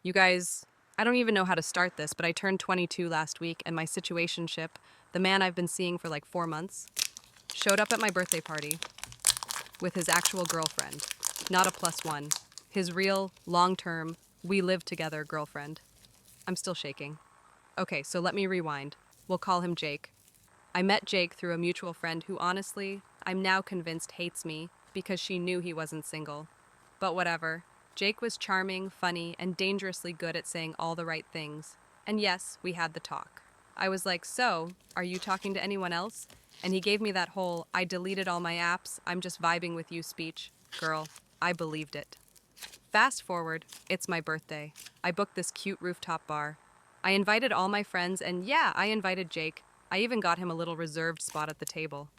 You guys, I don't even know how to start this, but I turned 22 last week and my situationship, the man I've been seeing for like 4 months, showed up at my birthday party with his actual girlfriend. Not a plus one. His real, long term, we live together girlfriend. I'm still shaking. Okay, so let me rewind. We'll call him Jake. I met Jake through a mutual friend who honestly, I'm now convinced hates me because she knew he wasn't single. But whatever. Jake was charming, funny, and dangerously good at saying all the right things. And yes, we had the talk. I was like, so, are you talking to anyone else? And he gave me that whole, I deleted all my apps, I'm just vibing with you speech. Girl, I believed it. Fast forward, it's my birthday. I booked this cute rooftop bar. I invited all my friends, and yeah, I invited Jake. I even got him a little reserved spot at the table.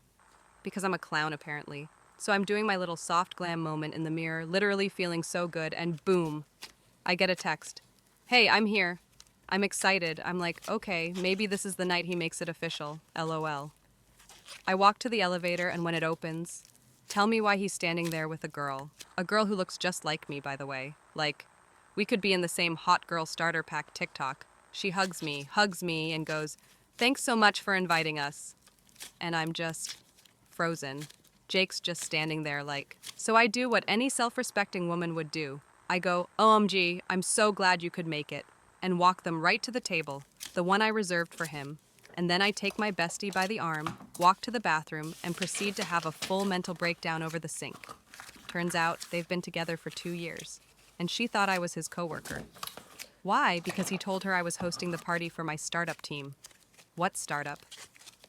Because I'm a clown, apparently. So I'm doing my little soft glam moment in the mirror, literally feeling so good, and boom, I get a text. Hey, I'm here. I'm excited. I'm like, okay, maybe this is the night he makes it official. LOL. I walk to the elevator, and when it opens, tell me why he's standing there with a girl. A girl who looks just like me, by the way. Like, we could be in the same hot girl starter pack TikTok. She hugs me, and goes, thanks so much for inviting us. And I'm just frozen. Jake's just standing there like, so I do what any self-respecting woman would do. I go, OMG, I'm so glad you could make it, and walk them right to the table, the one I reserved for him. And then I take my bestie by the arm, walk to the bathroom, and proceed to have a full mental breakdown over the sink. Turns out they've been together for 2 years, and she thought I was his coworker. Why? Because he told her I was hosting the party for my startup team. What startup?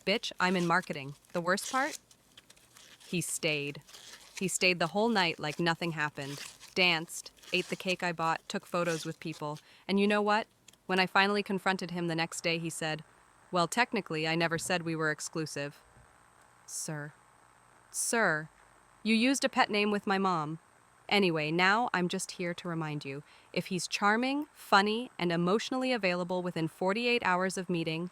Bitch, I'm in marketing. The worst part? He stayed. He stayed the whole night like nothing happened. Danced, ate the cake I bought, took photos with people. And you know what? When I finally confronted him the next day, he said, well, technically, I never said we were exclusive. Sir. Sir, you used a pet name with my mom. Anyway, now I'm just here to remind you, if he's charming, funny, and emotionally available within 48 hours of meeting,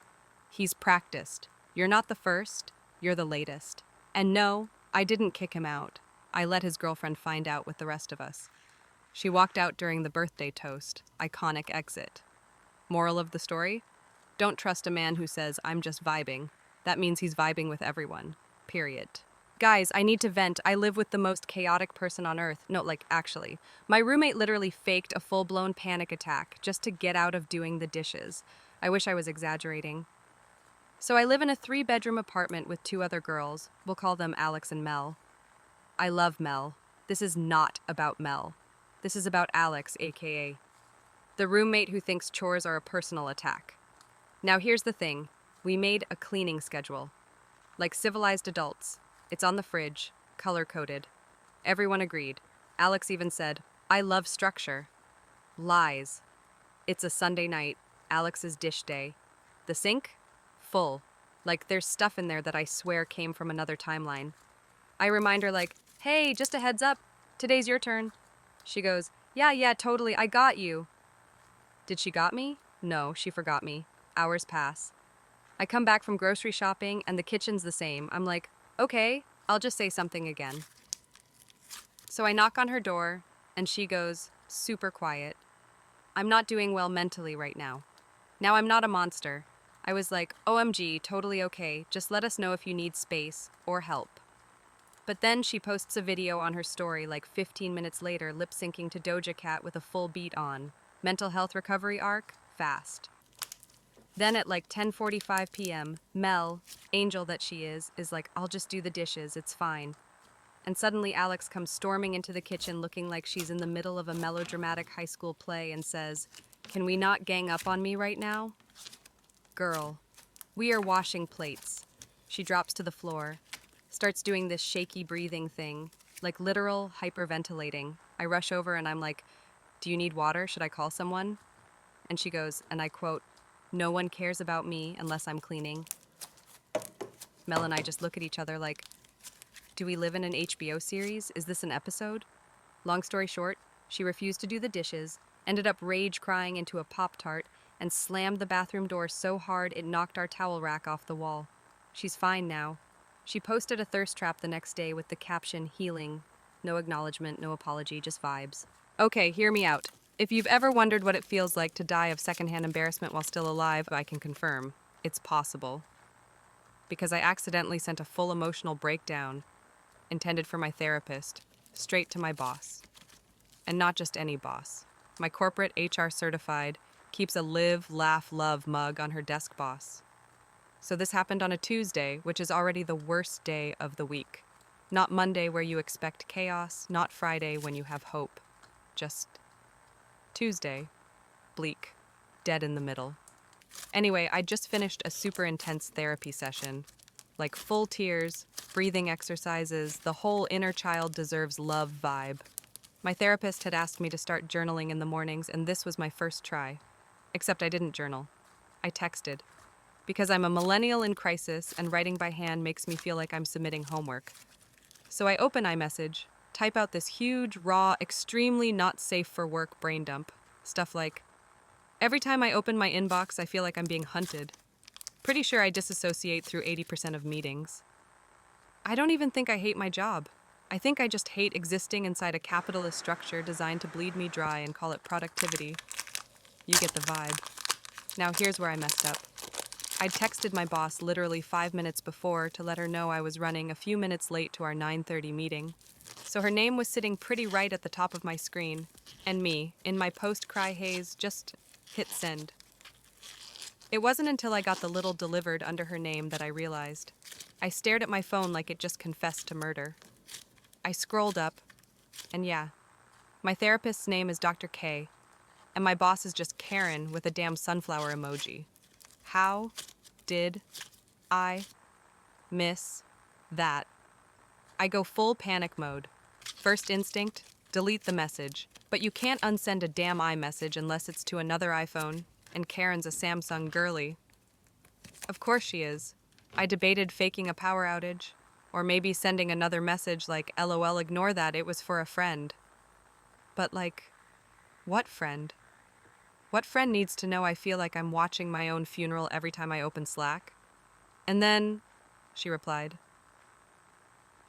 he's practiced. You're not the first, you're the latest. And no, I didn't kick him out. I let his girlfriend find out with the rest of us. She walked out during the birthday toast. Iconic exit. Moral of the story? Don't trust a man who says, I'm just vibing. That means he's vibing with everyone. Period. Guys, I need to vent. I live with the most chaotic person on earth. No, like, actually. My roommate literally faked a full-blown panic attack just to get out of doing the dishes. I wish I was exaggerating. So I live in a 3-bedroom apartment with 2 other girls. We'll call them Alex and Mel. I love Mel. This is not about Mel. This is about Alex, aka the roommate who thinks chores are a personal attack. Now here's the thing. We made a cleaning schedule. Like civilized adults. It's on the fridge, color-coded. Everyone agreed. Alex even said, I love structure. Lies. It's a Sunday night, Alex's dish day. The sink? Full. Like there's stuff in there that I swear came from another timeline. I remind her like, hey, just a heads up, today's your turn. She goes, yeah, totally, I got you. Did she got me? No, she forgot me. Hours pass. I come back from grocery shopping and the kitchen's the same. I'm like, okay, I'll just say something again. So I knock on her door and she goes, super quiet. I'm not doing well mentally right now. Now I'm not a monster. I was like, OMG, totally okay. Just let us know if you need space or help. But then she posts a video on her story like 15 minutes later, lip syncing to Doja Cat with a full beat on. Mental health recovery arc, fast. Then at like 10:45 p.m., Mel, angel that she is like, I'll just do the dishes, it's fine. And suddenly Alex comes storming into the kitchen looking like she's in the middle of a melodramatic high school play and says, can we not gang up on me right now? Girl, we are washing plates. She drops to the floor, starts doing this shaky breathing thing, like literal hyperventilating. I rush over and I'm like, do you need water? Should I call someone? And she goes, and I quote, no one cares about me unless I'm cleaning. Mel and I just look at each other like, do we live in an HBO series? Is this an episode? Long story short, she refused to do the dishes, ended up rage crying into a Pop-Tart, and slammed the bathroom door so hard it knocked our towel rack off the wall. She's fine now. She posted a thirst trap the next day with the caption, healing. No acknowledgement, no apology, just vibes. Okay, hear me out. If you've ever wondered what it feels like to die of secondhand embarrassment while still alive, I can confirm it's possible. Because I accidentally sent a full emotional breakdown intended for my therapist straight to my boss. And not just any boss. My corporate HR certified keeps a live, laugh, love mug on her desk boss. So this happened on a Tuesday, which is already the worst day of the week. Not Monday where you expect chaos, not Friday when you have hope. Just Tuesday, bleak, dead in the middle. Anyway, I just finished a super intense therapy session. Like full tears, breathing exercises, the whole inner child deserves love vibe. My therapist had asked me to start journaling in the mornings, and this was my first try. Except I didn't journal. I texted. Because I'm a millennial in crisis, and writing by hand makes me feel like I'm submitting homework. So I open iMessage, type out this huge, raw, extremely not safe for work brain dump. Stuff like, every time I open my inbox, I feel like I'm being hunted. Pretty sure I disassociate through 80% of meetings. I don't even think I hate my job. I think I just hate existing inside a capitalist structure designed to bleed me dry and call it productivity. You get the vibe. Now here's where I messed up. I'd texted my boss literally 5 minutes before to let her know I was running a few minutes late to our 9:30 meeting. So her name was sitting pretty right at the top of my screen, and me, in my post-cry haze, just hit send. It wasn't until I got the little delivered under her name that I realized. I stared at my phone like it just confessed to murder. I scrolled up, and yeah, my therapist's name is Dr. K, and my boss is just Karen with a damn sunflower emoji. How did I miss that? I go full panic mode. First instinct, delete the message. But you can't unsend a damn iMessage unless it's to another iPhone, and Karen's a Samsung girly. Of course she is. I debated faking a power outage, or maybe sending another message like, LOL, ignore that, it was for a friend. But like, what friend? What friend needs to know I feel like I'm watching my own funeral every time I open Slack? And then, she replied.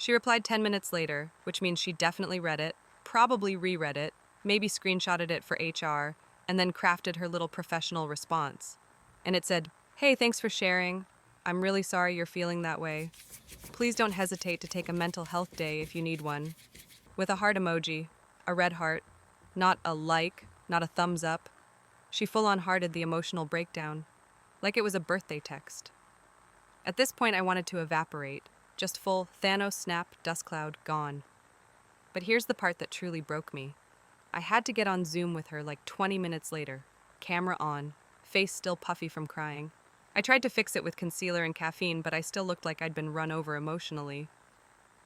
She replied 10 minutes later, which means she definitely read it, probably reread it, maybe screenshotted it for HR, and then crafted her little professional response. And it said, "Hey, thanks for sharing. I'm really sorry you're feeling that way. Please don't hesitate to take a mental health day if you need one." With a heart emoji, a red heart, not a like, not a thumbs up. She full-on hearted the emotional breakdown, like it was a birthday text. At this point, I wanted to evaporate, just full Thanos snap, dust cloud, gone. But here's the part that truly broke me. I had to get on Zoom with her like 20 minutes later, camera on, face still puffy from crying. I tried to fix it with concealer and caffeine, but I still looked like I'd been run over emotionally.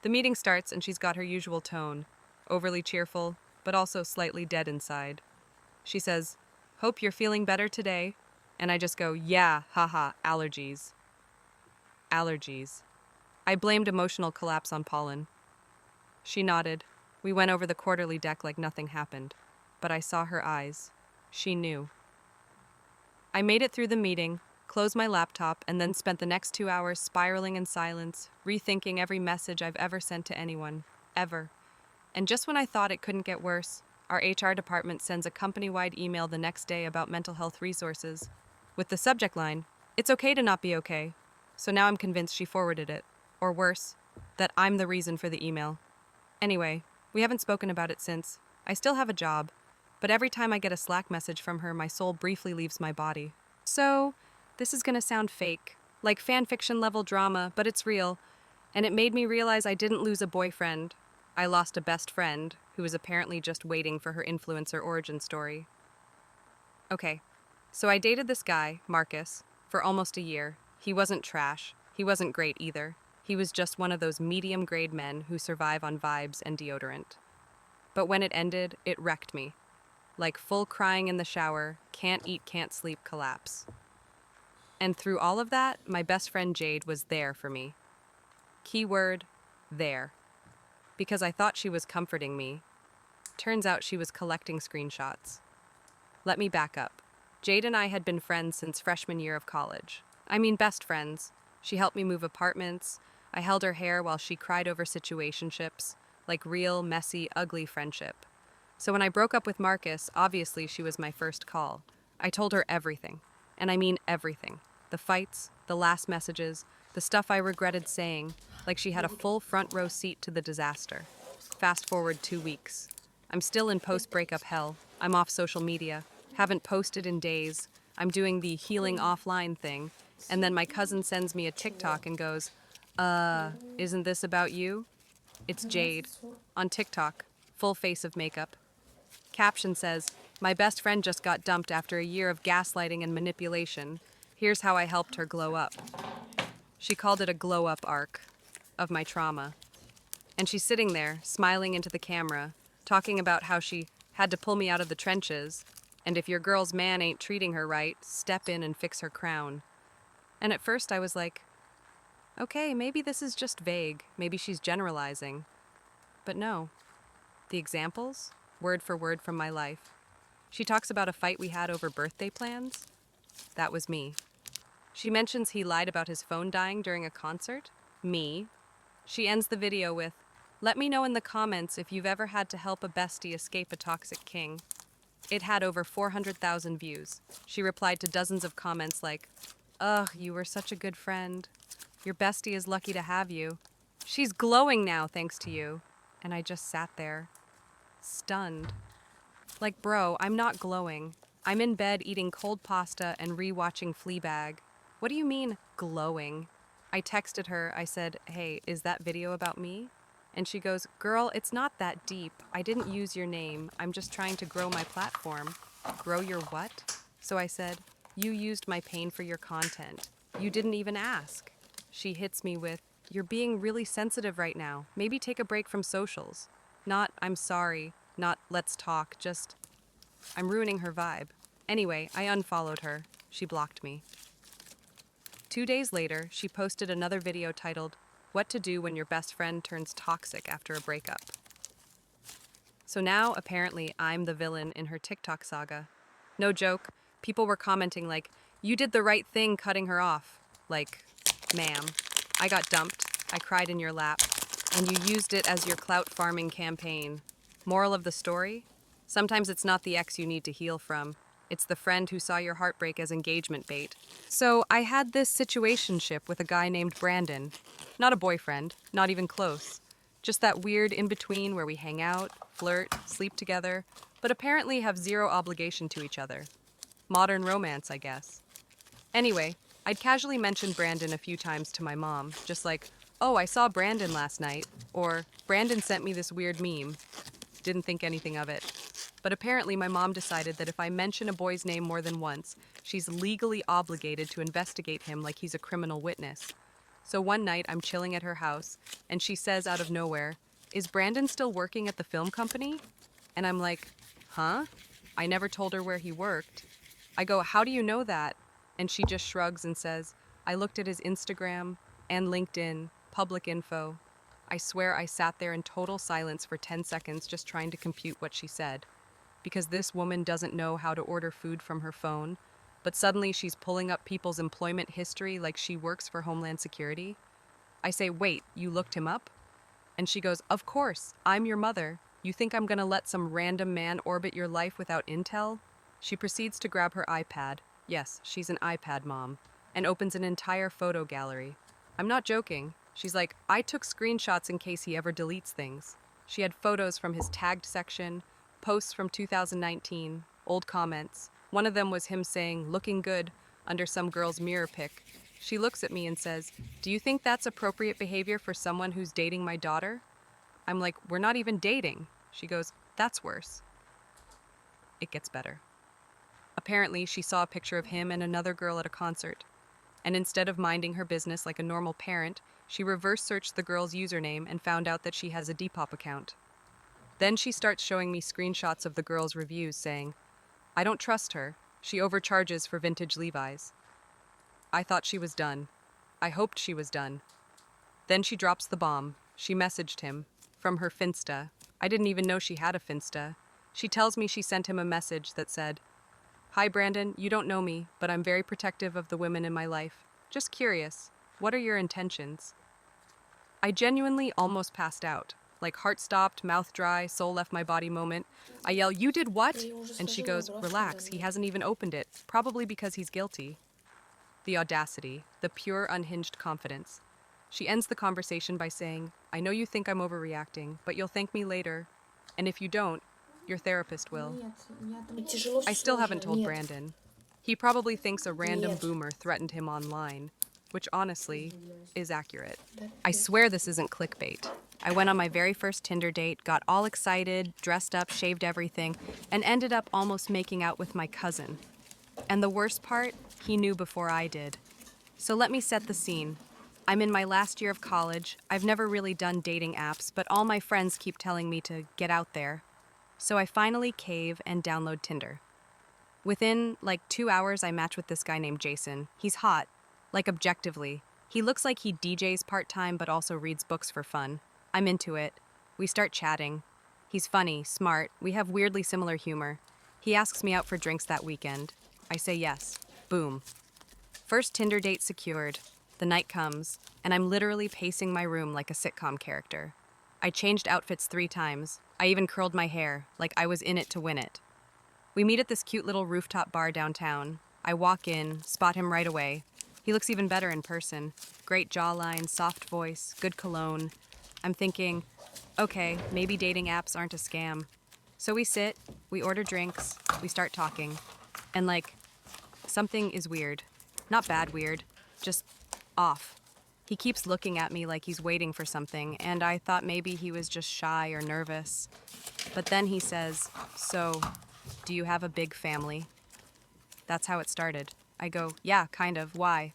The meeting starts and she's got her usual tone, overly cheerful, but also slightly dead inside. She says, "Hope you're feeling better today." And I just go, "Yeah, haha, allergies." Allergies. I blamed emotional collapse on pollen. She nodded. We went over the quarterly deck like nothing happened. But I saw her eyes. She knew. I made it through the meeting, closed my laptop, and then spent the next 2 hours spiraling in silence, rethinking every message I've ever sent to anyone. Ever. And just when I thought it couldn't get worse, our HR department sends a company-wide email the next day about mental health resources. With the subject line, "It's okay to not be okay." So now I'm convinced she forwarded it. Or worse, that I'm the reason for the email. Anyway, we haven't spoken about it since. I still have a job, but every time I get a Slack message from her, my soul briefly leaves my body. So, this is gonna sound fake, like fan fiction level drama, but it's real. And it made me realize I didn't lose a boyfriend. I lost a best friend, who was apparently just waiting for her influencer origin story. Okay, so I dated this guy, Marcus, for almost a year. He wasn't trash. He wasn't great either. He was just one of those medium-grade men who survive on vibes and deodorant. But when it ended, it wrecked me. Like full crying in the shower, can't eat, can't sleep collapse. And through all of that, my best friend Jade was there for me. Keyword, there. Because I thought she was comforting me. Turns out she was collecting screenshots. Let me back up. Jade and I had been friends since freshman year of college. I mean, best friends. She helped me move apartments. I held her hair while she cried over situationships, like real, messy, ugly friendship. So when I broke up with Marcus, obviously she was my first call. I told her everything. And I mean everything. The fights, the last messages, the stuff I regretted saying, like she had a full front row seat to the disaster. Fast forward 2 weeks. I'm still in post-breakup hell. I'm off social media. Haven't posted in days. I'm doing the healing offline thing. And then my cousin sends me a TikTok and goes, isn't this about you? It's Jade. On TikTok. Full face of makeup. Caption says, my best friend just got dumped after a year of gaslighting and manipulation. Here's how I helped her glow up. She called it a glow-up arc of my trauma. And she's sitting there, smiling into the camera, talking about how she had to pull me out of the trenches, and if your girl's man ain't treating her right, step in and fix her crown. And at first I was like, okay, maybe this is just vague, maybe she's generalizing. But no. The examples, word for word from my life. She talks about a fight we had over birthday plans. That was me. She mentions he lied about his phone dying during a concert. Me. She ends the video with, let me know in the comments if you've ever had to help a bestie escape a toxic king. It had over 400,000 views. She replied to dozens of comments like, ugh, you were such a good friend. Your bestie is lucky to have you. She's glowing now thanks to you. And I just sat there, stunned. Like, bro, I'm not glowing. I'm in bed eating cold pasta and re-watching Fleabag. What do you mean, glowing? I texted her, I said, hey, is that video about me? And she goes, girl, it's not that deep. I didn't use your name. I'm just trying to grow my platform. Grow your what? So I said, you used my pain for your content. You didn't even ask. She hits me with, you're being really sensitive right now. Maybe take a break from socials. Not, I'm sorry. Not, let's talk. Just, I'm ruining her vibe. Anyway, I unfollowed her. She blocked me. 2 days later, she posted another video titled, What to Do When Your Best Friend Turns Toxic After a Breakup. So now, apparently, I'm the villain in her TikTok saga. No joke, people were commenting like, you did the right thing cutting her off. Like, ma'am, I got dumped, I cried in your lap, and you used it as your clout farming campaign. Moral of the story? Sometimes it's not the ex you need to heal from. It's the friend who saw your heartbreak as engagement bait. So I had this situationship with a guy named Brandon. Not a boyfriend, not even close. Just that weird in-between where we hang out, flirt, sleep together, but apparently have zero obligation to each other. Modern romance, I guess. Anyway, I'd casually mentioned Brandon a few times to my mom, just like, oh, I saw Brandon last night, or Brandon sent me this weird meme. Didn't think anything of it. But apparently my mom decided that if I mention a boy's name more than once, she's legally obligated to investigate him like he's a criminal witness. So one night I'm chilling at her house, and she says out of nowhere, is Brandon still working at the film company? And I'm like, huh? I never told her where he worked. I go, how do you know that? And she just shrugs and says, I looked at his Instagram and LinkedIn, public info. I swear I sat there in total silence for 10 seconds just trying to compute what she said. Because this woman doesn't know how to order food from her phone, but suddenly she's pulling up people's employment history like she works for Homeland Security. I say, wait, you looked him up? And she goes, of course, I'm your mother. You think I'm gonna let some random man orbit your life without intel? She proceeds to grab her iPad. Yes, she's an iPad mom, and opens an entire photo gallery. I'm not joking. She's like, I took screenshots in case he ever deletes things. She had photos from his tagged section, posts from 2019, old comments. One of them was him saying, looking good, under some girl's mirror pic. She looks at me and says, do you think that's appropriate behavior for someone who's dating my daughter? I'm like, we're not even dating. She goes, that's worse. It gets better. Apparently, she saw a picture of him and another girl at a concert. And instead of minding her business like a normal parent, she reverse searched the girl's username and found out that she has a Depop account. Then she starts showing me screenshots of the girl's reviews saying, I don't trust her. She overcharges for vintage Levi's. I thought she was done. I hoped she was done. Then she drops the bomb. She messaged him. From her Finsta. I didn't even know she had a Finsta. She tells me she sent him a message that said, Hi Brandon, you don't know me, but I'm very protective of the women in my life. Just curious, what are your intentions? I genuinely almost passed out. Like heart stopped, mouth dry, soul left my body moment. I yell, "You did what?" And she goes, "Relax, he hasn't even opened it, probably because he's guilty." The audacity, the pure, unhinged confidence. She ends the conversation by saying, "I know you think I'm overreacting, but you'll thank me later. And if you don't, your therapist will." I still haven't told Brandon. He probably thinks a random boomer threatened him online, which honestly is accurate. I swear this isn't clickbait. I went on my very first Tinder date, got all excited, dressed up, shaved everything, and ended up almost making out with my cousin. And the worst part, he knew before I did. So let me set the scene. I'm in my last year of college. I've never really done dating apps, but all my friends keep telling me to get out there. So I finally cave and download Tinder. Within like 2 hours, I match with this guy named Jason. He's hot, like objectively. He looks like he DJs part-time but also reads books for fun. I'm into it. We start chatting. He's funny, smart. We have weirdly similar humor. He asks me out for drinks that weekend. I say yes. Boom. First Tinder date secured. The night comes, and I'm literally pacing my room like a sitcom character. I changed outfits 3 times. I even curled my hair, like I was in it to win it. We meet at this cute little rooftop bar downtown. I walk in, spot him right away. He looks even better in person. Great jawline, soft voice, good cologne. I'm thinking, okay, maybe dating apps aren't a scam. So we sit, we order drinks, we start talking. And something is weird. Not bad weird, just off. He keeps looking at me like he's waiting for something, and I thought maybe he was just shy or nervous. But then he says, "So, do you have a big family?" That's how it started. I go, "Yeah, kind of. Why?"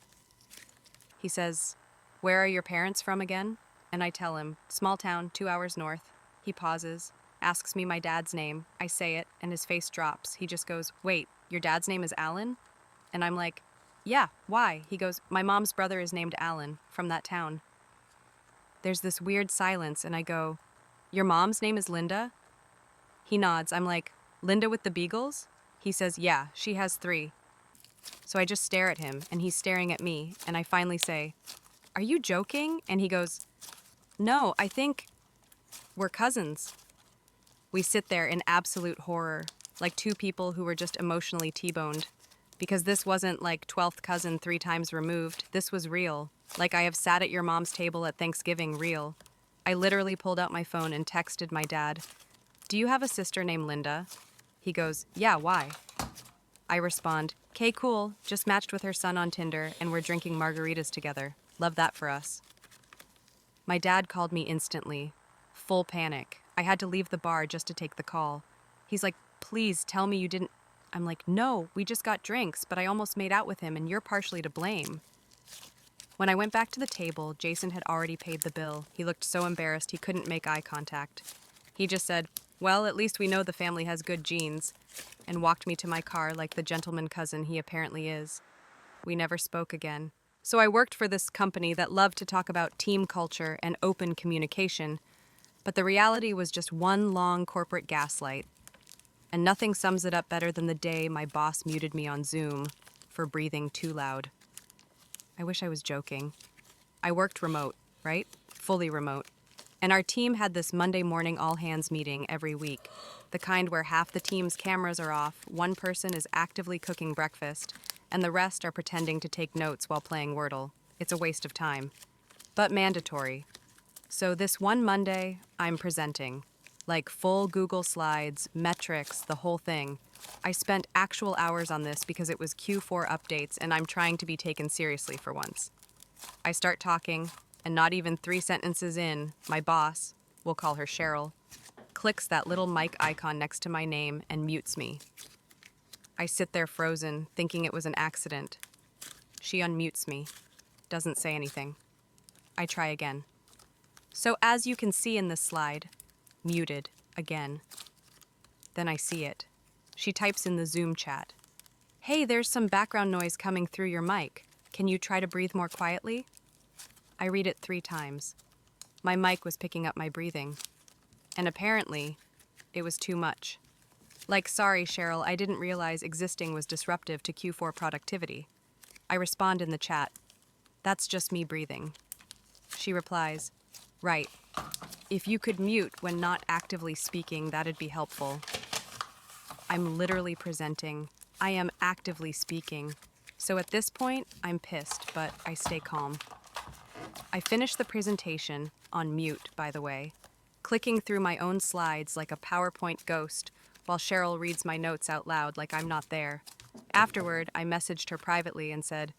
He says, "Where are your parents from again?" And I tell him, "Small town, 2 hours north." He pauses, asks me my dad's name. I say it, and his face drops. He just goes, "Wait, your dad's name is Alan?" And I'm like, "Yeah, why?" He goes, "My mom's brother is named Alan, from that town." There's this weird silence, and I go, "Your mom's name is Linda?" He nods. I'm like, "Linda with the beagles?" He says, "Yeah, she has 3. So I just stare at him, and he's staring at me, and I finally say, "Are you joking?" And he goes, "No, I think we're cousins." We sit there in absolute horror, like 2 people who were just emotionally T-boned. Because this wasn't like 12th cousin 3 times removed. This was real. Like I have sat at your mom's table at Thanksgiving, real. I literally pulled out my phone and texted my dad, "Do you have a sister named Linda?" He goes, "Yeah, why?" I respond, "'Kay, cool. Just matched with her son on Tinder, and we're drinking margaritas together. Love that for us." My dad called me instantly. Full panic. I had to leave the bar just to take the call. He's like, "Please tell me you didn't..." I'm like, "No, we just got drinks, but I almost made out with him, and you're partially to blame." When I went back to the table, Jason had already paid the bill. He looked so embarrassed he couldn't make eye contact. He just said, "Well, at least we know the family has good genes," and walked me to my car like the gentleman cousin he apparently is. We never spoke again. So I worked for this company that loved to talk about team culture and open communication, but the reality was just one long corporate gaslight. And nothing sums it up better than the day my boss muted me on Zoom for breathing too loud. I wish I was joking. I worked remote, right? Fully remote. And our team had this Monday morning all-hands meeting every week, the kind where half the team's cameras are off, one person is actively cooking breakfast, and the rest are pretending to take notes while playing Wordle. It's a waste of time, but mandatory. So this one Monday, I'm presenting. Like full Google Slides, metrics, the whole thing. I spent actual hours on this because it was Q4 updates and I'm trying to be taken seriously for once. I start talking, and not even 3 sentences in, my boss, we'll call her Cheryl, clicks that little mic icon next to my name and mutes me. I sit there frozen, thinking it was an accident. She unmutes me, doesn't say anything. I try again. So as you can see in this slide, muted again. Then I see it. She types in the Zoom chat, "Hey, there's some background noise coming through your mic. Can you try to breathe more quietly?" I read it 3 times. My mic was picking up my breathing. And apparently, it was too much. Like, "Sorry, Cheryl, I didn't realize existing was disruptive to Q4 productivity." I respond in the chat, "That's just me breathing." She replies, "Right, If you could mute when not actively speaking, that'd be helpful. I'm literally presenting. I am actively speaking. So at this point, I'm pissed, but I stay calm. I finish the presentation, on mute, by the way, clicking through my own slides like a PowerPoint ghost while Cheryl reads my notes out loud like I'm not there. Afterward, I messaged her privately and said,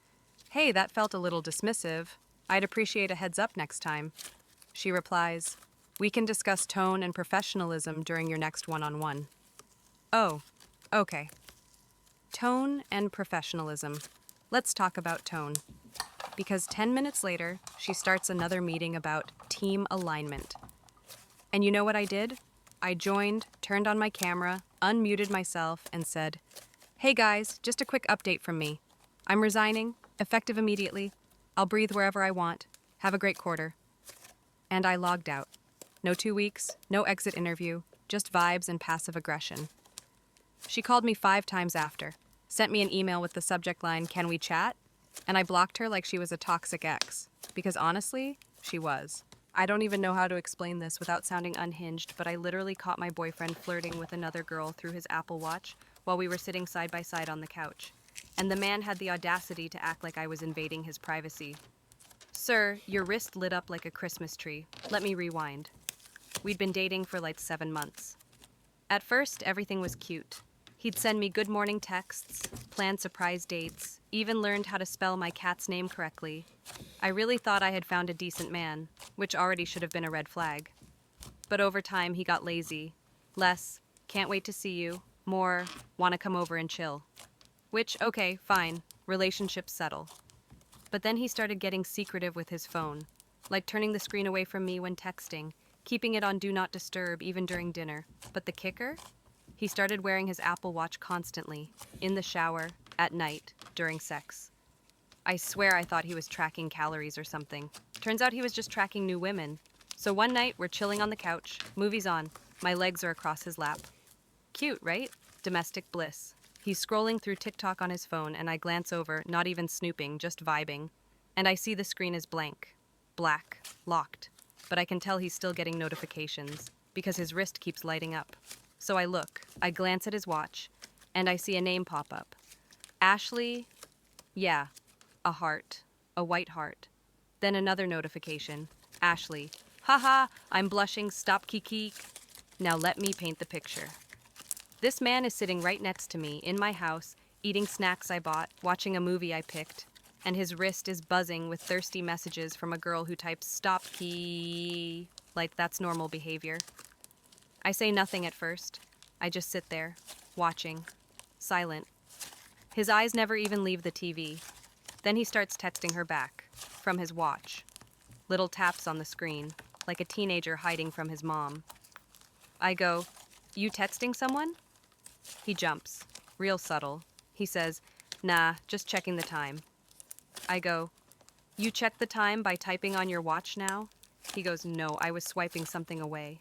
"Hey, that felt a little dismissive. I'd appreciate a heads up next time." She replies, "We can discuss tone and professionalism during your next one-on-one." Oh, okay. Tone and professionalism. Let's talk about tone. Because 10 minutes later, she starts another meeting about team alignment. And you know what I did? I joined, turned on my camera, unmuted myself, and said, "Hey guys, just a quick update from me. I'm resigning, effective immediately. I'll breathe wherever I want. Have a great quarter." And I logged out. No 2 weeks, no exit interview, just vibes and passive aggression. She called me 5 times after, sent me an email with the subject line, "Can we chat?" And I blocked her like she was a toxic ex, because honestly, she was. I don't even know how to explain this without sounding unhinged, but I literally caught my boyfriend flirting with another girl through his Apple Watch while we were sitting side by side on the couch. And the man had the audacity to act like I was invading his privacy. "Sir, your wrist lit up like a Christmas tree. Let me rewind." We'd been dating for like 7 months. At first, everything was cute. He'd send me good morning texts, planned surprise dates, even learned how to spell my cat's name correctly. I really thought I had found a decent man, which already should have been a red flag. But over time, he got lazy. Less, "Can't wait to see you," more, "Want to come over and chill." Which, okay, fine, relationships settle. But then he started getting secretive with his phone, like turning the screen away from me when texting, keeping it on Do Not Disturb even during dinner. But the kicker? He started wearing his Apple Watch constantly, in the shower, at night, during sex. I swear I thought he was tracking calories or something. Turns out he was just tracking new women. So one night, we're chilling on the couch, movies on, my legs are across his lap. Cute, right? Domestic bliss. He's scrolling through TikTok on his phone, and I glance over, not even snooping, just vibing. And I see the screen is blank. Black. Locked. But I can tell he's still getting notifications, because his wrist keeps lighting up. So I look, I glance at his watch, and I see a name pop up. Ashley? Yeah. A heart. A white heart. Then another notification. Ashley. Haha, I'm blushing, stop kiki. Now let me paint the picture. This man is sitting right next to me, in my house, eating snacks I bought, watching a movie I picked, and his wrist is buzzing with thirsty messages from a girl who types "stop key," like that's normal behavior. I say nothing at first. I just sit there, watching, silent. His eyes never even leave the TV. Then he starts texting her back, from his watch. Little taps on the screen, like a teenager hiding from his mom. I go, "You texting someone?" He jumps, real subtle. He says, "Nah, just checking the time." I go, "You check the time by typing on your watch now?" He goes, "No, I was swiping something away."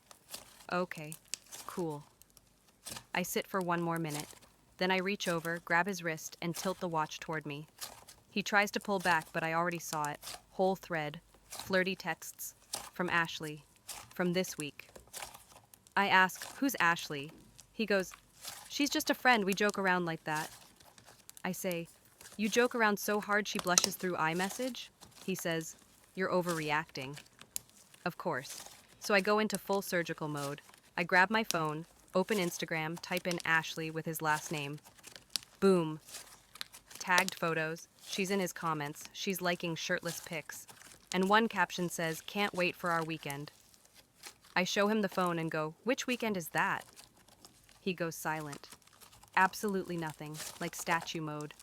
Okay, cool. I sit for 1 more minute. Then I reach over, grab his wrist, and tilt the watch toward me. He tries to pull back, but I already saw it. Whole thread. Flirty texts. From Ashley. From this week. I ask, "Who's Ashley?" He goes, "She's just a friend, we joke around like that." I say, "You joke around so hard she blushes through iMessage?" He says, "You're overreacting." Of course. So I go into full surgical mode. I grab my phone, open Instagram, type in Ashley with his last name. Boom. Tagged photos. She's in his comments. She's liking shirtless pics. And one caption says, "Can't wait for our weekend." I show him the phone and go, "Which weekend is that?" He goes silent. Absolutely nothing, like statue mode.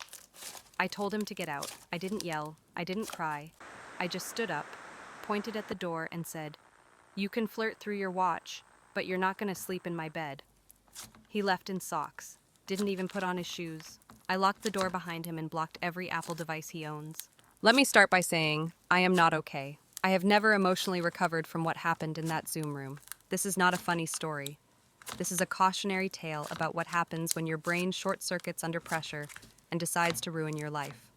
I told him to get out. I didn't yell. I didn't cry. I just stood up, pointed at the door, and said, "You can flirt through your watch, but you're not going to sleep in my bed." He left in socks, didn't even put on his shoes. I locked the door behind him and blocked every Apple device he owns. Let me start by saying, I am not okay. I have never emotionally recovered from what happened in that Zoom room. This is not a funny story. This is a cautionary tale about what happens when your brain short-circuits under pressure and decides to ruin your life.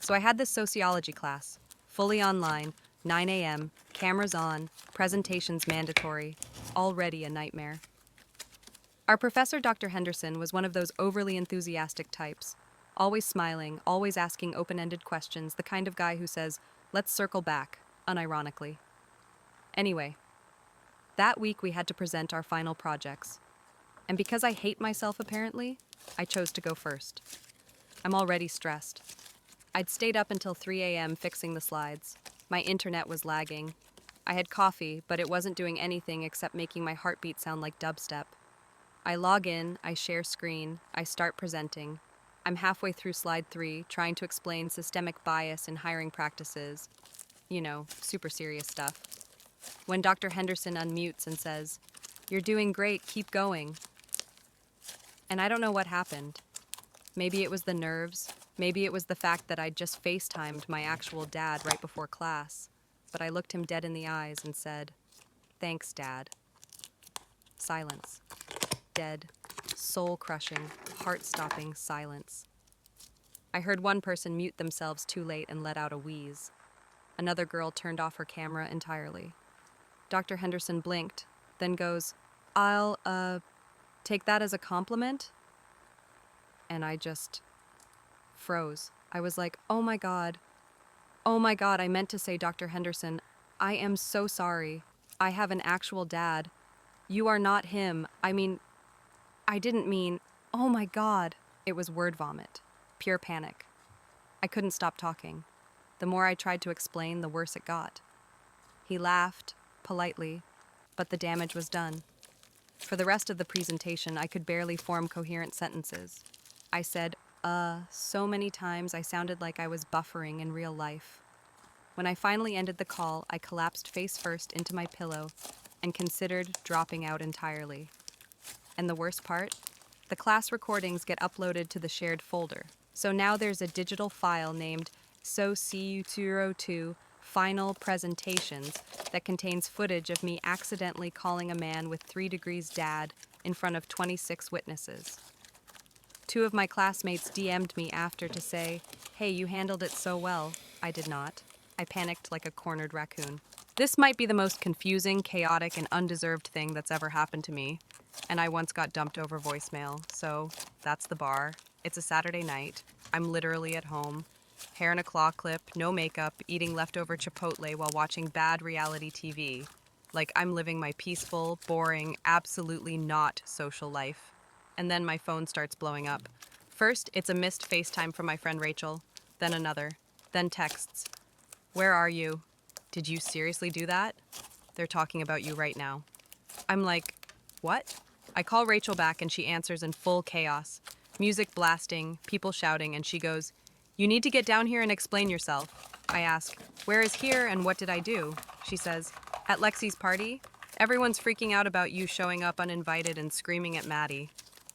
So I had this sociology class, fully online, 9 a.m., cameras on, presentations mandatory, already a nightmare. Our professor, Dr. Henderson, was one of those overly enthusiastic types. Always smiling, always asking open-ended questions, the kind of guy who says, "Let's circle back," unironically. Anyway, that week we had to present our final projects. And because I hate myself apparently, I chose to go first. I'm already stressed. I'd stayed up until 3 a.m. fixing the slides. My internet was lagging. I had coffee, but it wasn't doing anything except making my heartbeat sound like dubstep. I log in, I share screen, I start presenting. I'm halfway through slide 3, trying to explain systemic bias in hiring practices. Super serious stuff. When Dr. Henderson unmutes and says, "You're doing great, keep going." And I don't know what happened. Maybe it was the nerves. Maybe it was the fact that I'd just FaceTimed my actual dad right before class. But I looked him dead in the eyes and said, "Thanks, Dad." Silence. Dead, soul-crushing, heart-stopping silence. I heard one person mute themselves too late and let out a wheeze. Another girl turned off her camera entirely. Dr. Henderson blinked, then goes, "I'll, take that as a compliment?" And I just froze. I was like, oh my God, I meant to say, Dr. Henderson, I am so sorry. I have an actual dad. You are not him. I didn't mean, oh my God. It was word vomit, pure panic. I couldn't stop talking. The more I tried to explain, the worse it got. He laughed, politely, but the damage was done. For the rest of the presentation, I could barely form coherent sentences. I said, so many times I sounded like I was buffering in real life. When I finally ended the call, I collapsed face first into my pillow and considered dropping out entirely. And the worst part? The class recordings get uploaded to the shared folder. So now there's a digital file named SOCU202 Final Presentations that contains footage of me accidentally calling a man with 3 degrees dad in front of 26 witnesses. 2 of my classmates DM'd me after to say, "Hey, you handled it so well." I did not. I panicked like a cornered raccoon. This might be the most confusing, chaotic, and undeserved thing that's ever happened to me. And I once got dumped over voicemail, so that's the bar. It's a Saturday night. I'm literally at home. Hair in a claw clip, no makeup, eating leftover Chipotle while watching bad reality TV. Like I'm living my peaceful, boring, absolutely not social life. And then my phone starts blowing up. First, it's a missed FaceTime from my friend Rachel, then another, then texts. "Where are you? Did you seriously do that? They're talking about you right now." I'm like, what? I call Rachel back and she answers in full chaos. Music blasting, people shouting, and she goes, "You need to get down here and explain yourself." I ask, "Where is here and what did I do?" She says, "At Lexi's party? Everyone's freaking out about you showing up uninvited and screaming at Maddie."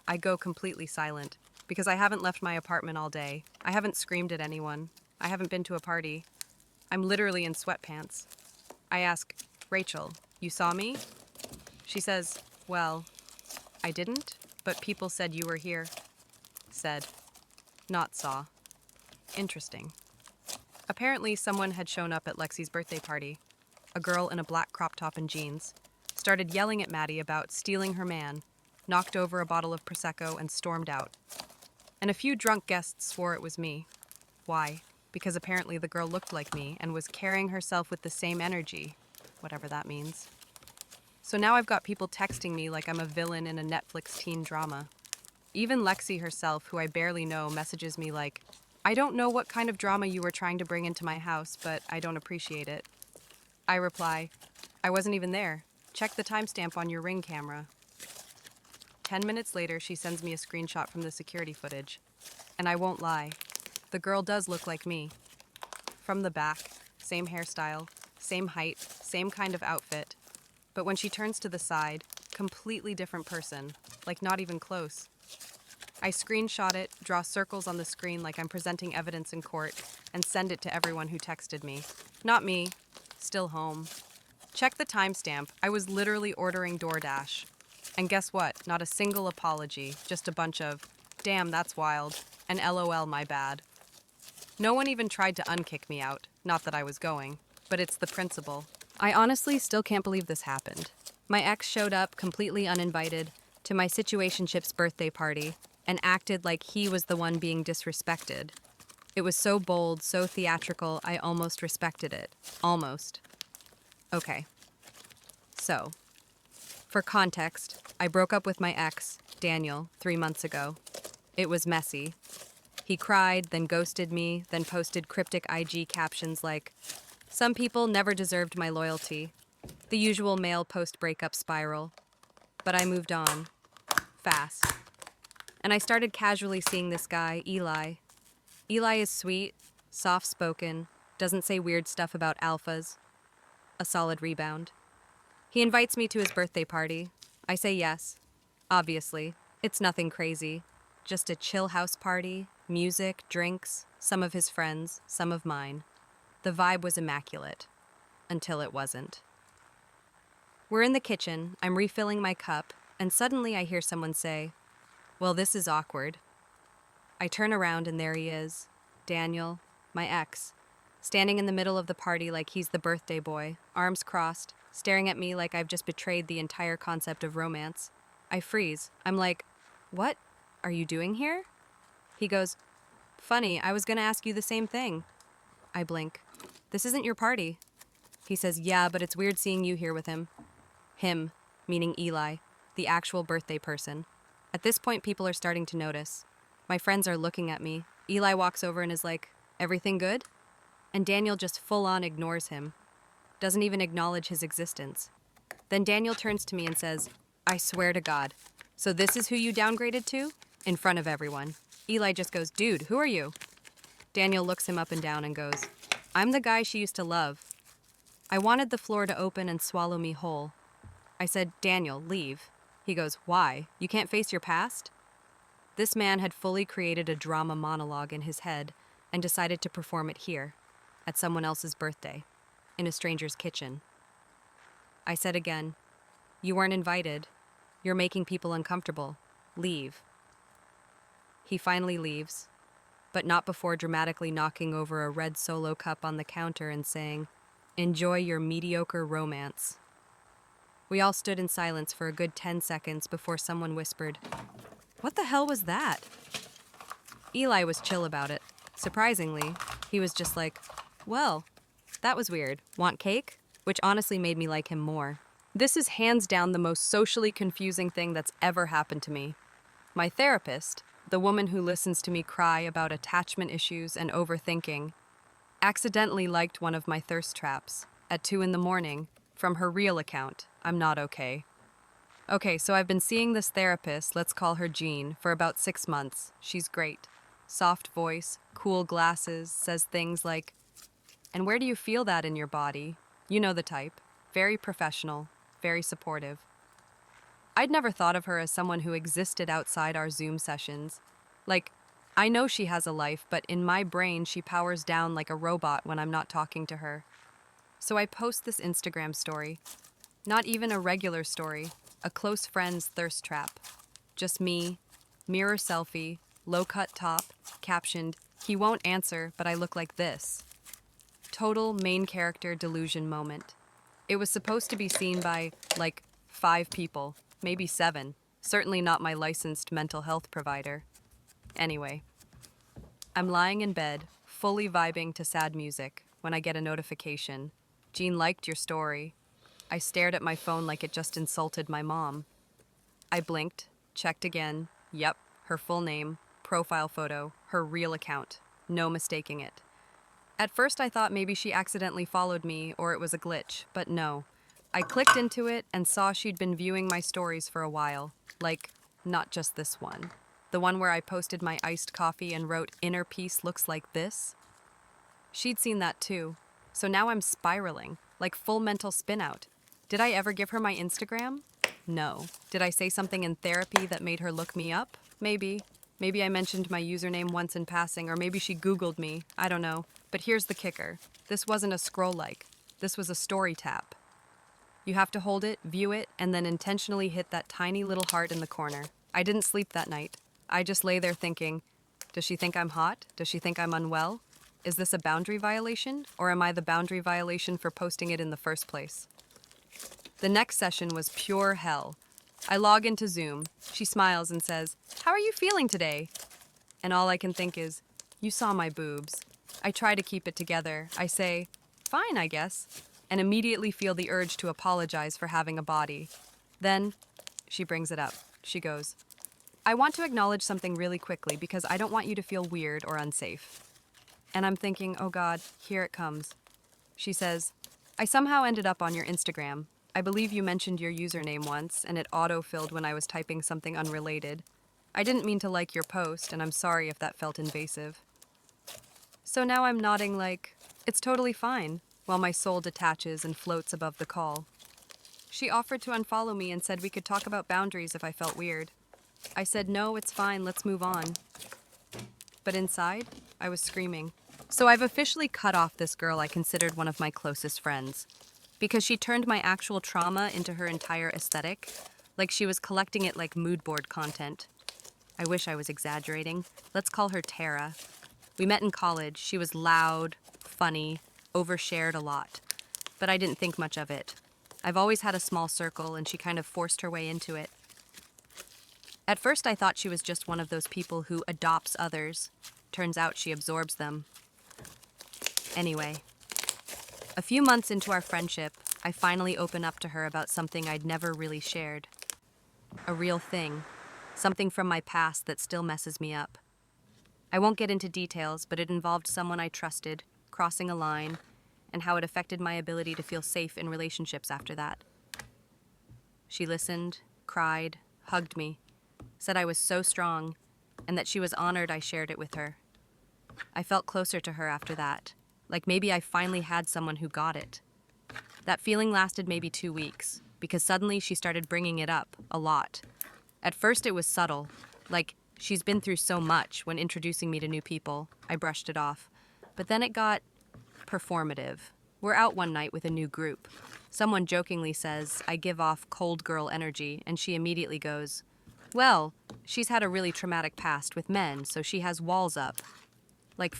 I go completely silent because I haven't left my apartment all day. I haven't screamed at anyone. I haven't been to a party. I'm literally in sweatpants. I ask, "Rachel, you saw me?" She says, "Well, I didn't, but people said you were here." Said, not saw. Interesting. Apparently, someone had shown up at Lexi's birthday party. A girl in a black crop top and jeans. Started yelling at Maddie about stealing her man, knocked over a bottle of Prosecco, and stormed out. And a few drunk guests swore it was me. Why? Because apparently the girl looked like me and was carrying herself with the same energy, whatever that means. So now I've got people texting me like I'm a villain in a Netflix teen drama. Even Lexi herself, who I barely know, messages me like, "I don't know what kind of drama you were trying to bring into my house, but I don't appreciate it." I reply, "I wasn't even there. Check the timestamp on your Ring camera." 10 minutes later, she sends me a screenshot from the security footage. And I won't lie, the girl does look like me. From the back, same hairstyle, same height, same kind of outfit. But when she turns to the side, completely different person, like not even close. I screenshot it, draw circles on the screen like I'm presenting evidence in court, and send it to everyone who texted me. Not me, still home. Check the timestamp, I was literally ordering DoorDash. And guess what? Not a single apology, just a bunch of, "Damn, that's wild," and "LOL, my bad." No one even tried to unkick me out, not that I was going. but it's the principle. I honestly still can't believe this happened. My ex showed up completely uninvited to my situationship's birthday party and acted like he was the one being disrespected. It was so bold, so theatrical, I almost respected it. Almost. Okay. So, for context, I broke up with my ex, Daniel, 3 months ago. It was messy. He cried, then ghosted me, then posted cryptic IG captions like, "Some people never deserved my loyalty." The usual male post-breakup spiral. But I moved on. Fast. And I started casually seeing this guy, Eli. Eli is sweet, soft-spoken, doesn't say weird stuff about alphas. A solid rebound. He invites me to his birthday party. I say yes. Obviously, it's nothing crazy. Just a chill house party, music, drinks, some of his friends, some of mine. The vibe was immaculate. Until it wasn't. We're in the kitchen, I'm refilling my cup, and suddenly I hear someone say, "Well, this is awkward." I turn around and there he is, Daniel, my ex, standing in the middle of the party like he's the birthday boy, arms crossed, staring at me like I've just betrayed the entire concept of romance. I freeze. I'm like, "What are you doing here?" He goes, "Funny, I was gonna ask you the same thing." I blink. "This isn't your party." He says, "Yeah, but it's weird seeing you here with him." Him, meaning Eli, the actual birthday person. At this point, people are starting to notice. My friends are looking at me. Eli walks over and is like, "Everything good?" And Daniel just full-on ignores him. Doesn't even acknowledge his existence. Then Daniel turns to me and says, "I swear to God. So this is who you downgraded to?" In front of everyone. Eli just goes, "Dude, who are you?" Daniel looks him up and down and goes, "I'm the guy she used to love." I wanted the floor to open and swallow me whole. I said, "Daniel, leave." He goes, "Why? You can't face your past?" This man had fully created a drama monologue in his head and decided to perform it here, at someone else's birthday, in a stranger's kitchen. I said again, "You weren't invited. You're making people uncomfortable. Leave." He finally leaves, but not before dramatically knocking over a red Solo cup on the counter and saying, "Enjoy your mediocre romance." We all stood in silence for a good 10 seconds before someone whispered, "What the hell was that?" Eli was chill about it. Surprisingly, he was just like, "Well, that was weird. Want cake?" Which honestly made me like him more. This is hands down the most socially confusing thing that's ever happened to me. My therapist, the woman who listens to me cry about attachment issues and overthinking, accidentally liked one of my thirst traps at 2 a.m. from her real account. I'm not okay. Okay, so I've been seeing this therapist, let's call her Jean, for about 6 months. She's great. Soft voice, cool glasses, says things like, "And where do you feel that in your body?" You know the type. Very professional, very supportive. I'd never thought of her as someone who existed outside our Zoom sessions. Like, I know she has a life, but in my brain she powers down like a robot when I'm not talking to her. So I post this Instagram story. Not even a regular story, a close friend's thirst trap. Just me, mirror selfie, low-cut top, captioned, "He won't answer, but I look like this." Total main character delusion moment. It was supposed to be seen by, like, 5 people, maybe 7. Certainly not my licensed mental health provider. Anyway, I'm lying in bed, fully vibing to sad music, when I get a notification. "Jean liked your story." I stared at my phone like it just insulted my mom. I blinked, checked again. Yep, her full name, profile photo, her real account. No mistaking it. At first I thought maybe she accidentally followed me or it was a glitch, but no. I clicked into it and saw she'd been viewing my stories for a while. Like, not just this one. The one where I posted my iced coffee and wrote, "Inner peace looks like this." She'd seen that too. So now I'm spiraling, like full mental spin out. Did I ever give her my Instagram? No. Did I say something in therapy that made her look me up? Maybe. Maybe I mentioned my username once in passing, or maybe she Googled me. I don't know. But here's the kicker. This wasn't a scroll like. This was a story tap. You have to hold it, view it, and then intentionally hit that tiny little heart in the corner. I didn't sleep that night. I just lay there thinking, does she think I'm hot? Does she think I'm unwell? Is this a boundary violation, or am I the boundary violation for posting it in the first place? The next session was pure hell. I log into Zoom. She smiles and says, "How are you feeling today?" And all I can think is, "You saw my boobs." I try to keep it together. I say, "Fine, I guess," and immediately feel the urge to apologize for having a body. Then she brings it up. She goes, "I want to acknowledge something really quickly because I don't want you to feel weird or unsafe." And I'm thinking, oh God, here it comes. She says, "I somehow ended up on your Instagram. I believe you mentioned your username once, and it auto-filled when I was typing something unrelated. I didn't mean to like your post, and I'm sorry if that felt invasive." So now I'm nodding like, it's totally fine, while my soul detaches and floats above the call. She offered to unfollow me and said we could talk about boundaries if I felt weird. I said, "No, it's fine, let's move on." But inside, I was screaming. So I've officially cut off this girl I considered one of my closest friends, because she turned my actual trauma into her entire aesthetic, like she was collecting it like mood board content. I wish I was exaggerating. Let's call her Tara. We met in college. She was loud, funny, overshared a lot. But I didn't think much of it. I've always had a small circle, and she kind of forced her way into it. At first, I thought she was just one of those people who adopts others. Turns out she absorbs them. Anyway, a few months into our friendship, I finally open up to her about something I'd never really shared. A real thing. Something from my past that still messes me up. I won't get into details, but it involved someone I trusted, crossing a line, and how it affected my ability to feel safe in relationships after that. She listened, cried, hugged me, said I was so strong, and that she was honored I shared it with her. I felt closer to her after that, like maybe I finally had someone who got it. That feeling lasted maybe 2 weeks, because suddenly she started bringing it up, a lot. At first it was subtle, like she's been through so much when introducing me to new people. I brushed it off. But then it got performative. We're out one night with a new group. Someone jokingly says, I give off cold girl energy, and she immediately goes, well, she's had a really traumatic past with men, so she has walls up. Like,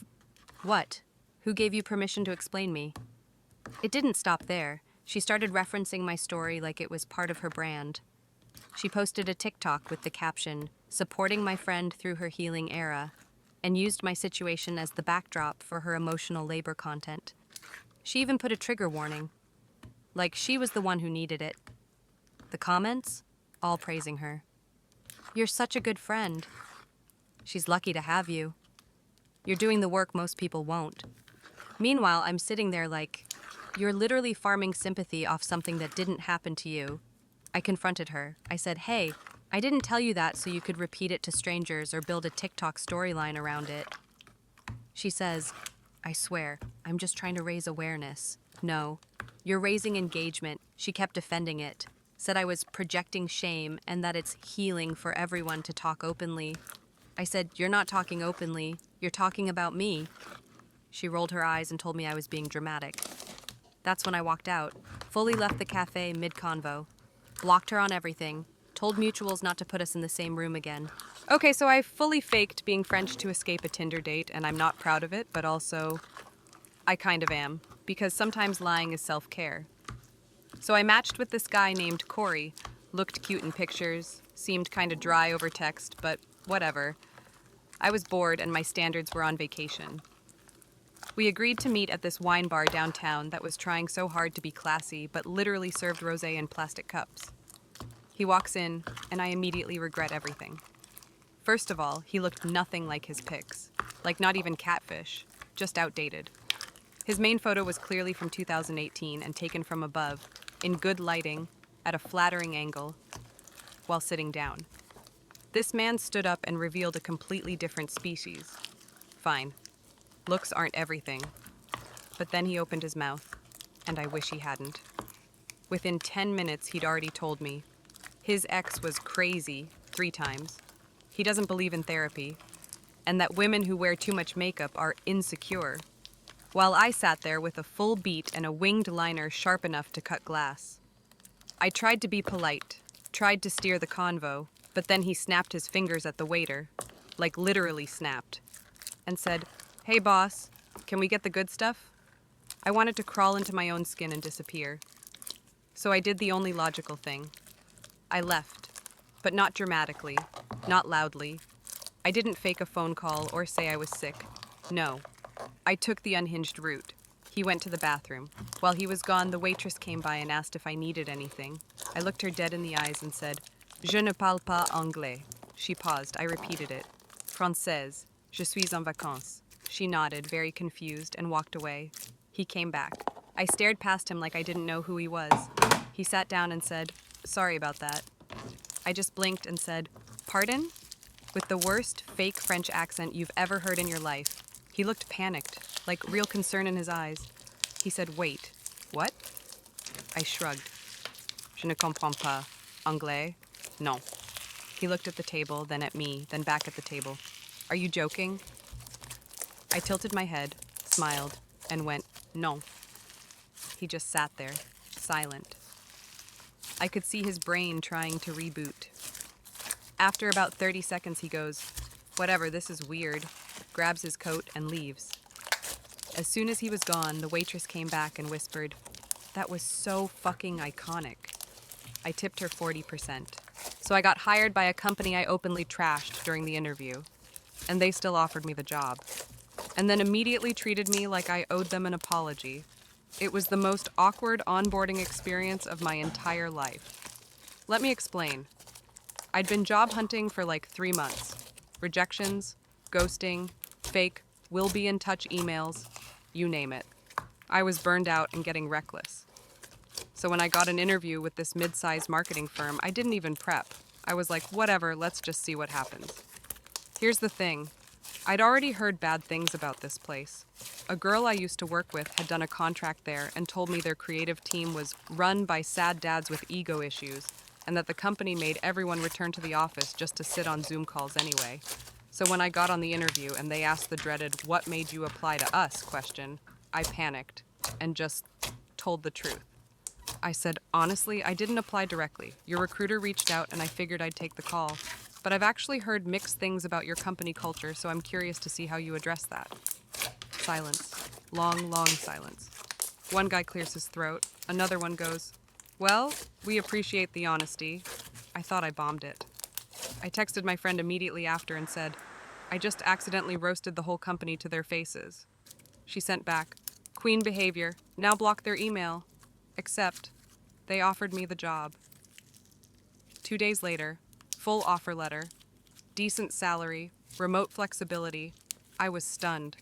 what? Who gave you permission to explain me? It didn't stop there. She started referencing my story like it was part of her brand. She posted a TikTok with the caption, supporting my friend through her healing era, and used my situation as the backdrop for her emotional labor content. She even put a trigger warning, like she was the one who needed it. The comments? All praising her. You're such a good friend. She's lucky to have you. You're doing the work most people won't. Meanwhile, I'm sitting there like, you're literally farming sympathy off something that didn't happen to you. I confronted her. I said, hey, I didn't tell you that so you could repeat it to strangers or build a TikTok storyline around it. She says, I swear, I'm just trying to raise awareness. No, you're raising engagement. She kept defending it. Said I was projecting shame and that it's healing for everyone to talk openly. I said, you're not talking openly. You're talking about me. She rolled her eyes and told me I was being dramatic. That's when I walked out, fully left the cafe mid-convo, blocked her on everything, told mutuals not to put us in the same room again. Okay, so I fully faked being French to escape a Tinder date, and I'm not proud of it, but also I kind of am, because sometimes lying is self-care. So I matched with this guy named Corey, looked cute in pictures, seemed kind of dry over text, but whatever. I was bored and my standards were on vacation. We agreed to meet at this wine bar downtown that was trying so hard to be classy, but literally served rosé in plastic cups. He walks in, and I immediately regret everything. First of all, he looked nothing like his pics, like not even catfish, just outdated. His main photo was clearly from 2018 and taken from above, in good lighting, at a flattering angle, while sitting down. This man stood up and revealed a completely different species. Fine. Looks aren't everything. But then he opened his mouth, and I wish he hadn't. Within 10 minutes, he'd already told me. His ex was crazy 3 times. He doesn't believe in therapy, and that women who wear too much makeup are insecure. While I sat there with a full beat and a winged liner sharp enough to cut glass. I tried to be polite, tried to steer the convo, but then he snapped his fingers at the waiter, like literally snapped, and said, hey boss, Can we get the good stuff? I wanted to crawl into my own skin and disappear. So I did the only logical thing. I left, but not dramatically, not loudly. I didn't fake a phone call or say I was sick. No. I took the unhinged route. He went to the bathroom. While he was gone, the waitress came by and asked if I needed anything. I looked her dead in the eyes and said, "Je ne parle pas anglais." She paused. I repeated it. "Française. Je suis en vacances." She nodded, very confused, and walked away. He came back. I stared past him like I didn't know who he was. He sat down and said, "Sorry about that." I just blinked and said, "Pardon?" With the worst fake French accent you've ever heard in your life. He looked panicked, like real concern in his eyes. He said, "Wait, what?" I shrugged. "Je ne comprends pas. Anglais? Non." He looked at the table, then at me, then back at the table. "Are you joking?" I tilted my head, smiled, and went, "Non." He just sat there, silent. I could see his brain trying to reboot. After about 30 seconds, he goes, "Whatever, this is weird," grabs his coat and leaves. As soon as he was gone, the waitress came back and whispered, "That was so fucking iconic." I tipped her 40%. So I got hired by a company I openly trashed during the interview, and they still offered me the job. And then immediately treated me like I owed them an apology. It was the most awkward onboarding experience of my entire life. Let me explain. I'd been job hunting for like 3 months. Rejections, ghosting, fake, will be in touch emails, you name it. I was burned out and getting reckless. So when I got an interview with this mid-sized marketing firm, I didn't even prep. I was like, whatever, let's just see what happens. Here's the thing. I'd already heard bad things about this place. A girl I used to work with had done a contract there and told me their creative team was run by sad dads with ego issues, and that the company made everyone return to the office just to sit on Zoom calls anyway. So when I got on the interview and they asked the dreaded "what made you apply to us" question, I panicked and just told the truth. I said, "Honestly, I didn't apply directly. Your recruiter reached out and I figured I'd take the call. But I've actually heard mixed things about your company culture, so I'm curious to see how you address that." Silence. Long, long silence. One guy clears his throat. Another one goes, "Well, we appreciate the honesty." I thought I bombed it. I texted my friend immediately after and said, "I just accidentally roasted the whole company to their faces." She sent back, "Queen behavior. Now block their email." Except, they offered me the job. 2 days later, full offer letter, decent salary, remote flexibility. I was stunned.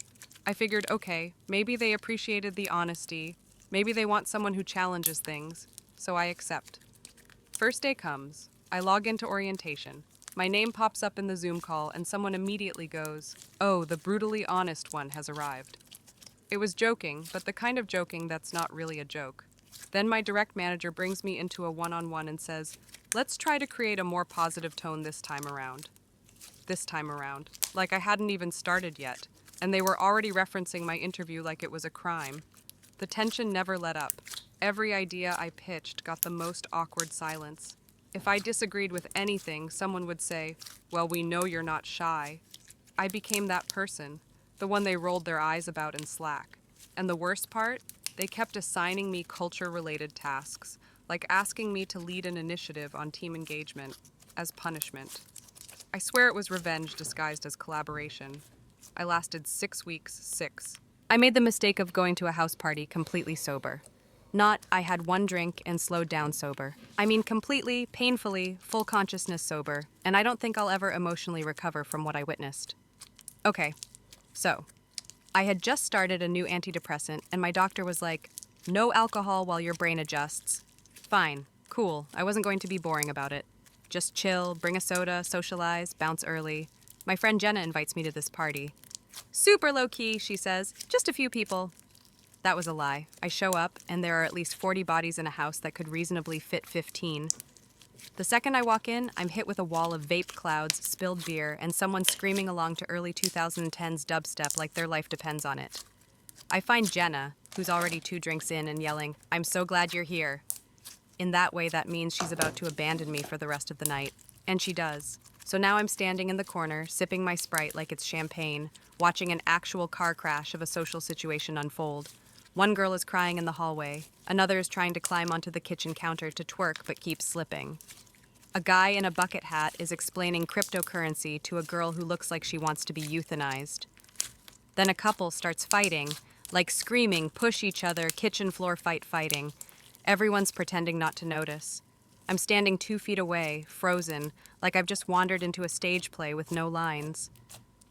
I figured, okay, maybe they appreciated the honesty. Maybe they want someone who challenges things. So I accept. First day comes. I log into orientation. My name pops up in the Zoom call and someone immediately goes, "Oh, the brutally honest one has arrived." It was joking, but the kind of joking that's not really a joke. Then my direct manager brings me into a one-on-one and says, "Let's try to create a more positive tone this time around." This time around. Like I hadn't even started yet, and they were already referencing my interview like it was a crime. The tension never let up. Every idea I pitched got the most awkward silence. If I disagreed with anything, someone would say, "Well, we know you're not shy." I became that person, the one they rolled their eyes about in Slack. And the worst part? They kept assigning me culture-related tasks, like asking me to lead an initiative on team engagement, as punishment. I swear it was revenge disguised as collaboration. I lasted 6 weeks, 6. I made the mistake of going to a house party completely sober. Not, I had one drink and slowed down sober. I mean completely, painfully, full consciousness sober, and I don't think I'll ever emotionally recover from what I witnessed. Okay, so, I had just started a new antidepressant, and my doctor was like, "No alcohol while your brain adjusts." Fine, cool, I wasn't going to be boring about it. Just chill, bring a soda, socialize, bounce early. My friend Jenna invites me to this party. Super low-key, she says, just a few people. That was a lie. I show up, and there are at least 40 bodies in a house that could reasonably fit 15. The second I walk in, I'm hit with a wall of vape clouds, spilled beer, and someone screaming along to early 2010s dubstep like their life depends on it. I find Jenna, who's already 2 drinks in, and yelling, "I'm so glad you're here." In that way, that means she's about to abandon me for the rest of the night. And she does. So now I'm standing in the corner, sipping my Sprite like it's champagne, watching an actual car crash of a social situation unfold. One girl is crying in the hallway. Another is trying to climb onto the kitchen counter to twerk but keeps slipping. A guy in a bucket hat is explaining cryptocurrency to a girl who looks like she wants to be euthanized. Then a couple starts fighting, like screaming, push each other, kitchen floor fighting. Everyone's pretending not to notice. I'm standing 2 feet away, frozen, like I've just wandered into a stage play with no lines.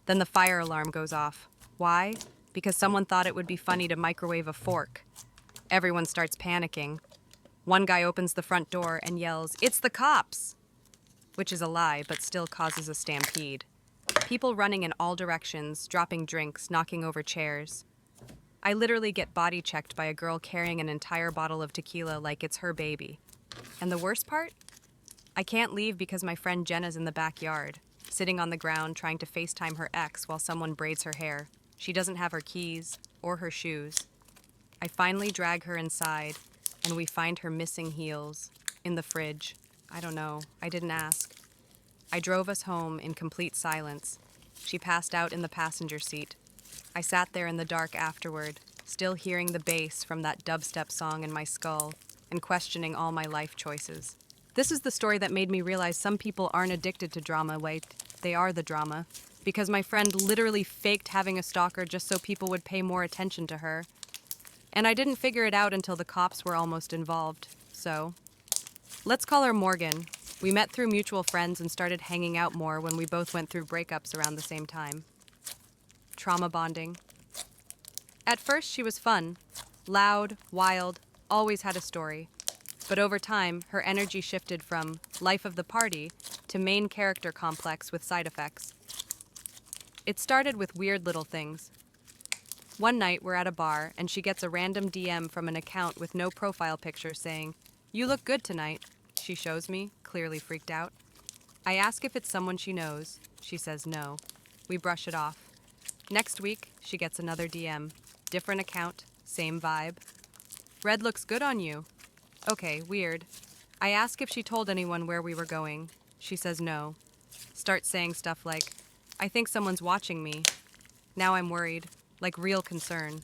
Then the fire alarm goes off. Why? Because someone thought it would be funny to microwave a fork. Everyone starts panicking. One guy opens the front door and yells, "It's the cops!" Which is a lie, but still causes a stampede. People running in all directions, dropping drinks, knocking over chairs. I literally get body checked by a girl carrying an entire bottle of tequila like it's her baby. And the worst part? I can't leave because my friend Jenna's in the backyard, sitting on the ground trying to FaceTime her ex while someone braids her hair. She doesn't have her keys or her shoes. I finally drag her inside, and we find her missing heels in the fridge. I don't know. I didn't ask. I drove us home in complete silence. She passed out in the passenger seat. I sat there in the dark afterward, still hearing the bass from that dubstep song in my skull and questioning all my life choices. This is the story that made me realize some people aren't addicted to drama. Wait, they are the drama. Because my friend literally faked having a stalker just so people would pay more attention to her. And I didn't figure it out until the cops were almost involved. So, let's call her Morgan. We met through mutual friends and started hanging out more when we both went through breakups around the same time. Trauma bonding. At first, she was fun. Loud, wild, always had a story. But over time, her energy shifted from life of the party to main character complex with side effects. It started with weird little things. One night, we're at a bar, and she gets a random DM from an account with no profile picture saying, "You look good tonight." She shows me, clearly freaked out. I ask if it's someone she knows. She says no. We brush it off. Next week, she gets another DM. Different account, same vibe. "Red looks good on you." Okay, weird. I ask if she told anyone where we were going. She says no. Starts saying stuff like, "I think someone's watching me." Now I'm worried, like real concern.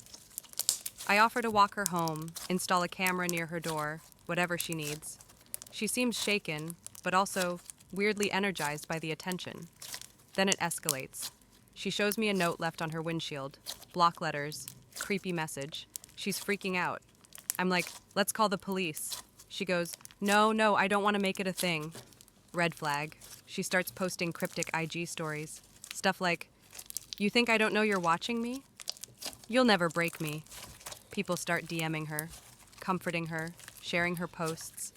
I offer to walk her home, install a camera near her door, whatever she needs. She seems shaken, but also weirdly energized by the attention. Then it escalates. She shows me a note left on her windshield. Block letters. Creepy message. She's freaking out. I'm like, "Let's call the police." She goes, No, I don't want to make it a thing." Red flag. She starts posting cryptic IG stories. Stuff like, "You think I don't know you're watching me? You'll never break me." People start DMing her, comforting her, sharing her posts,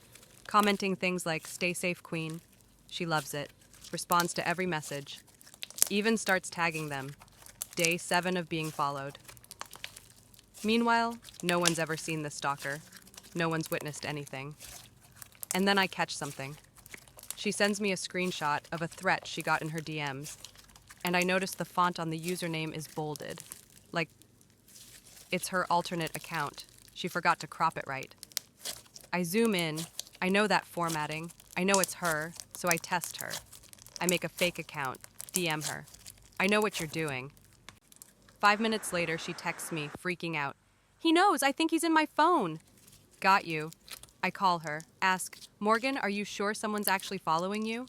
commenting things like, "Stay safe, queen." She loves it, responds to every message, even starts tagging them. Day 7 of being followed. Meanwhile, no one's ever seen this stalker. No one's witnessed anything. And then I catch something. She sends me a screenshot of a threat she got in her DMs, and I notice the font on the username is bolded. Like, it's her alternate account. She forgot to crop it right. I zoom in. I know that formatting. I know it's her, so I test her. I make a fake account, DM her. "I know what you're doing." 5 minutes later, she texts me, freaking out. "He knows, I think he's in my phone." Got you. I call her, ask, "Morgan, are you sure someone's actually following you?"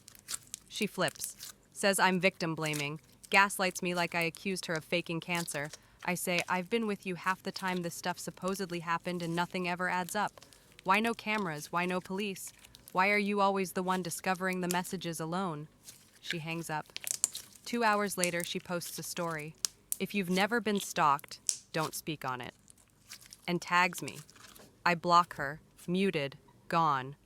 She flips, says I'm victim blaming, gaslights me like I accused her of faking cancer. I say, "I've been with you half the time this stuff supposedly happened and nothing ever adds up. Why no cameras? Why no police? Why are you always the one discovering the messages alone?" She hangs up. 2 hours later, she posts a story. "If you've never been stalked, don't speak on it." And tags me. I block her, muted, gone.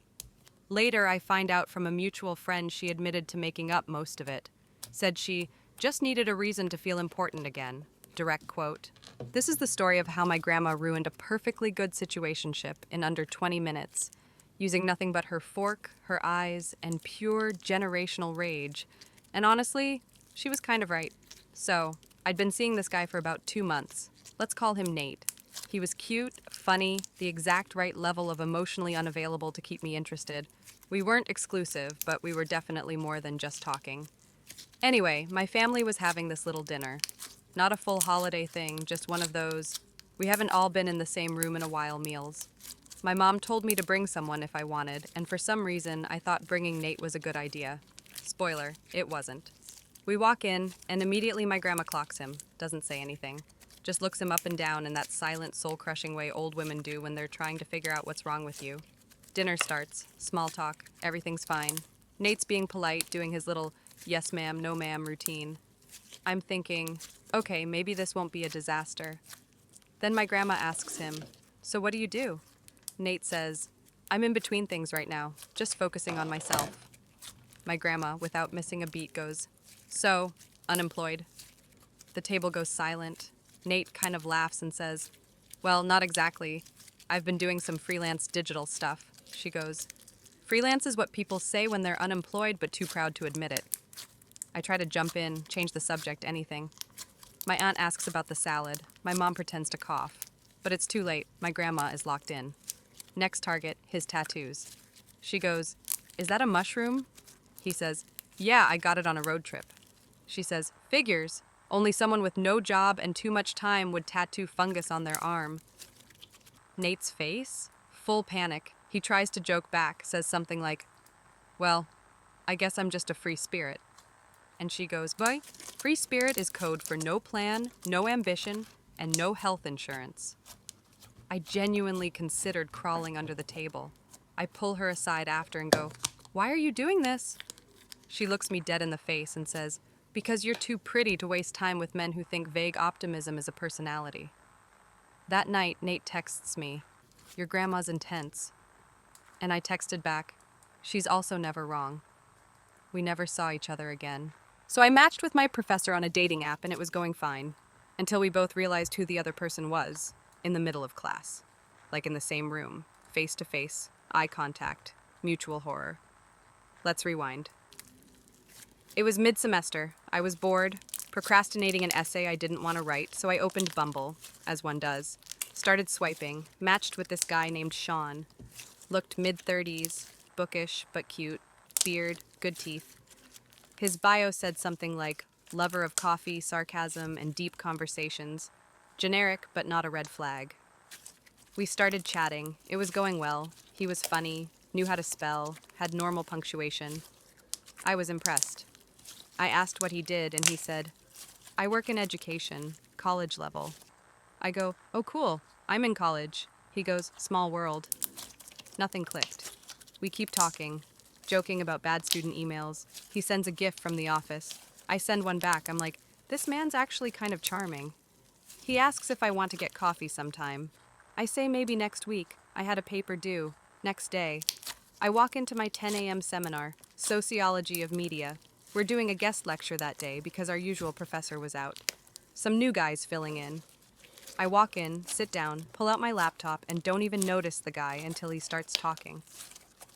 Later, I find out from a mutual friend she admitted to making up most of it. Said she just needed a reason to feel important again. Direct quote. This is the story of how my grandma ruined a perfectly good situationship in under 20 minutes, using nothing but her fork, her eyes, and pure generational rage. And honestly, she was kind of right. So, I'd been seeing this guy for about 2 months. Let's call him Nate. He was cute, funny, the exact right level of emotionally unavailable to keep me interested. We weren't exclusive, but we were definitely more than just talking. Anyway, my family was having this little dinner. Not a full holiday thing, just one of those, we haven't all been in the same room in a while meals. My mom told me to bring someone if I wanted, and for some reason, I thought bringing Nate was a good idea. Spoiler, it wasn't. We walk in, and immediately my grandma clocks him, doesn't say anything. Just looks him up and down in that silent, soul-crushing way old women do when they're trying to figure out what's wrong with you. Dinner starts, small talk, everything's fine. Nate's being polite, doing his little yes ma'am, no ma'am routine. I'm thinking, okay, maybe this won't be a disaster. Then my grandma asks him, so what do you do? Nate says, I'm in between things right now, just focusing on myself. My grandma, without missing a beat, goes, so, unemployed. The table goes silent. Nate kind of laughs and says, well, not exactly. I've been doing some freelance digital stuff. She goes, freelance is what people say when they're unemployed but too proud to admit it. I try to jump in, change the subject, anything. My aunt asks about the salad. My mom pretends to cough. But it's too late. My grandma is locked in. Next target, his tattoos. She goes, is that a mushroom? He says, yeah, I got it on a road trip. She says, figures. Only someone with no job and too much time would tattoo fungus on their arm. Nate's face? Full panic. He tries to joke back, says something like, well, I guess I'm just a free spirit. And she goes, boy, free spirit is code for no plan, no ambition, and no health insurance. I genuinely considered crawling under the table. I pull her aside after and go, why are you doing this? She looks me dead in the face and says, because you're too pretty to waste time with men who think vague optimism is a personality. That night, Nate texts me, your grandma's intense. And I texted back, she's also never wrong. We never saw each other again. So I matched with my professor on a dating app and it was going fine, until we both realized who the other person was, in the middle of class. Like in the same room, face to face, eye contact, mutual horror. Let's rewind. It was mid-semester. I was bored, procrastinating an essay I didn't want to write, so I opened Bumble, as one does. Started swiping, matched with this guy named Sean. Looked mid-30s, bookish but cute, beard, good teeth. His bio said something like, lover of coffee, sarcasm, and deep conversations. Generic, but not a red flag. We started chatting. It was going well. He was funny, knew how to spell, had normal punctuation. I was impressed. I asked what he did, and he said, I work in education, college level. I go, oh cool, I'm in college. He goes, small world. Nothing clicked. We keep talking, joking about bad student emails. He sends a GIF from the office. I send one back. I'm like, this man's actually kind of charming. He asks if I want to get coffee sometime. I say maybe next week. I had a paper due. Next day. I walk into my 10 a.m. seminar, Sociology of Media. We're doing a guest lecture that day because our usual professor was out. Some new guys filling in. I walk in, sit down, pull out my laptop, and don't even notice the guy until he starts talking.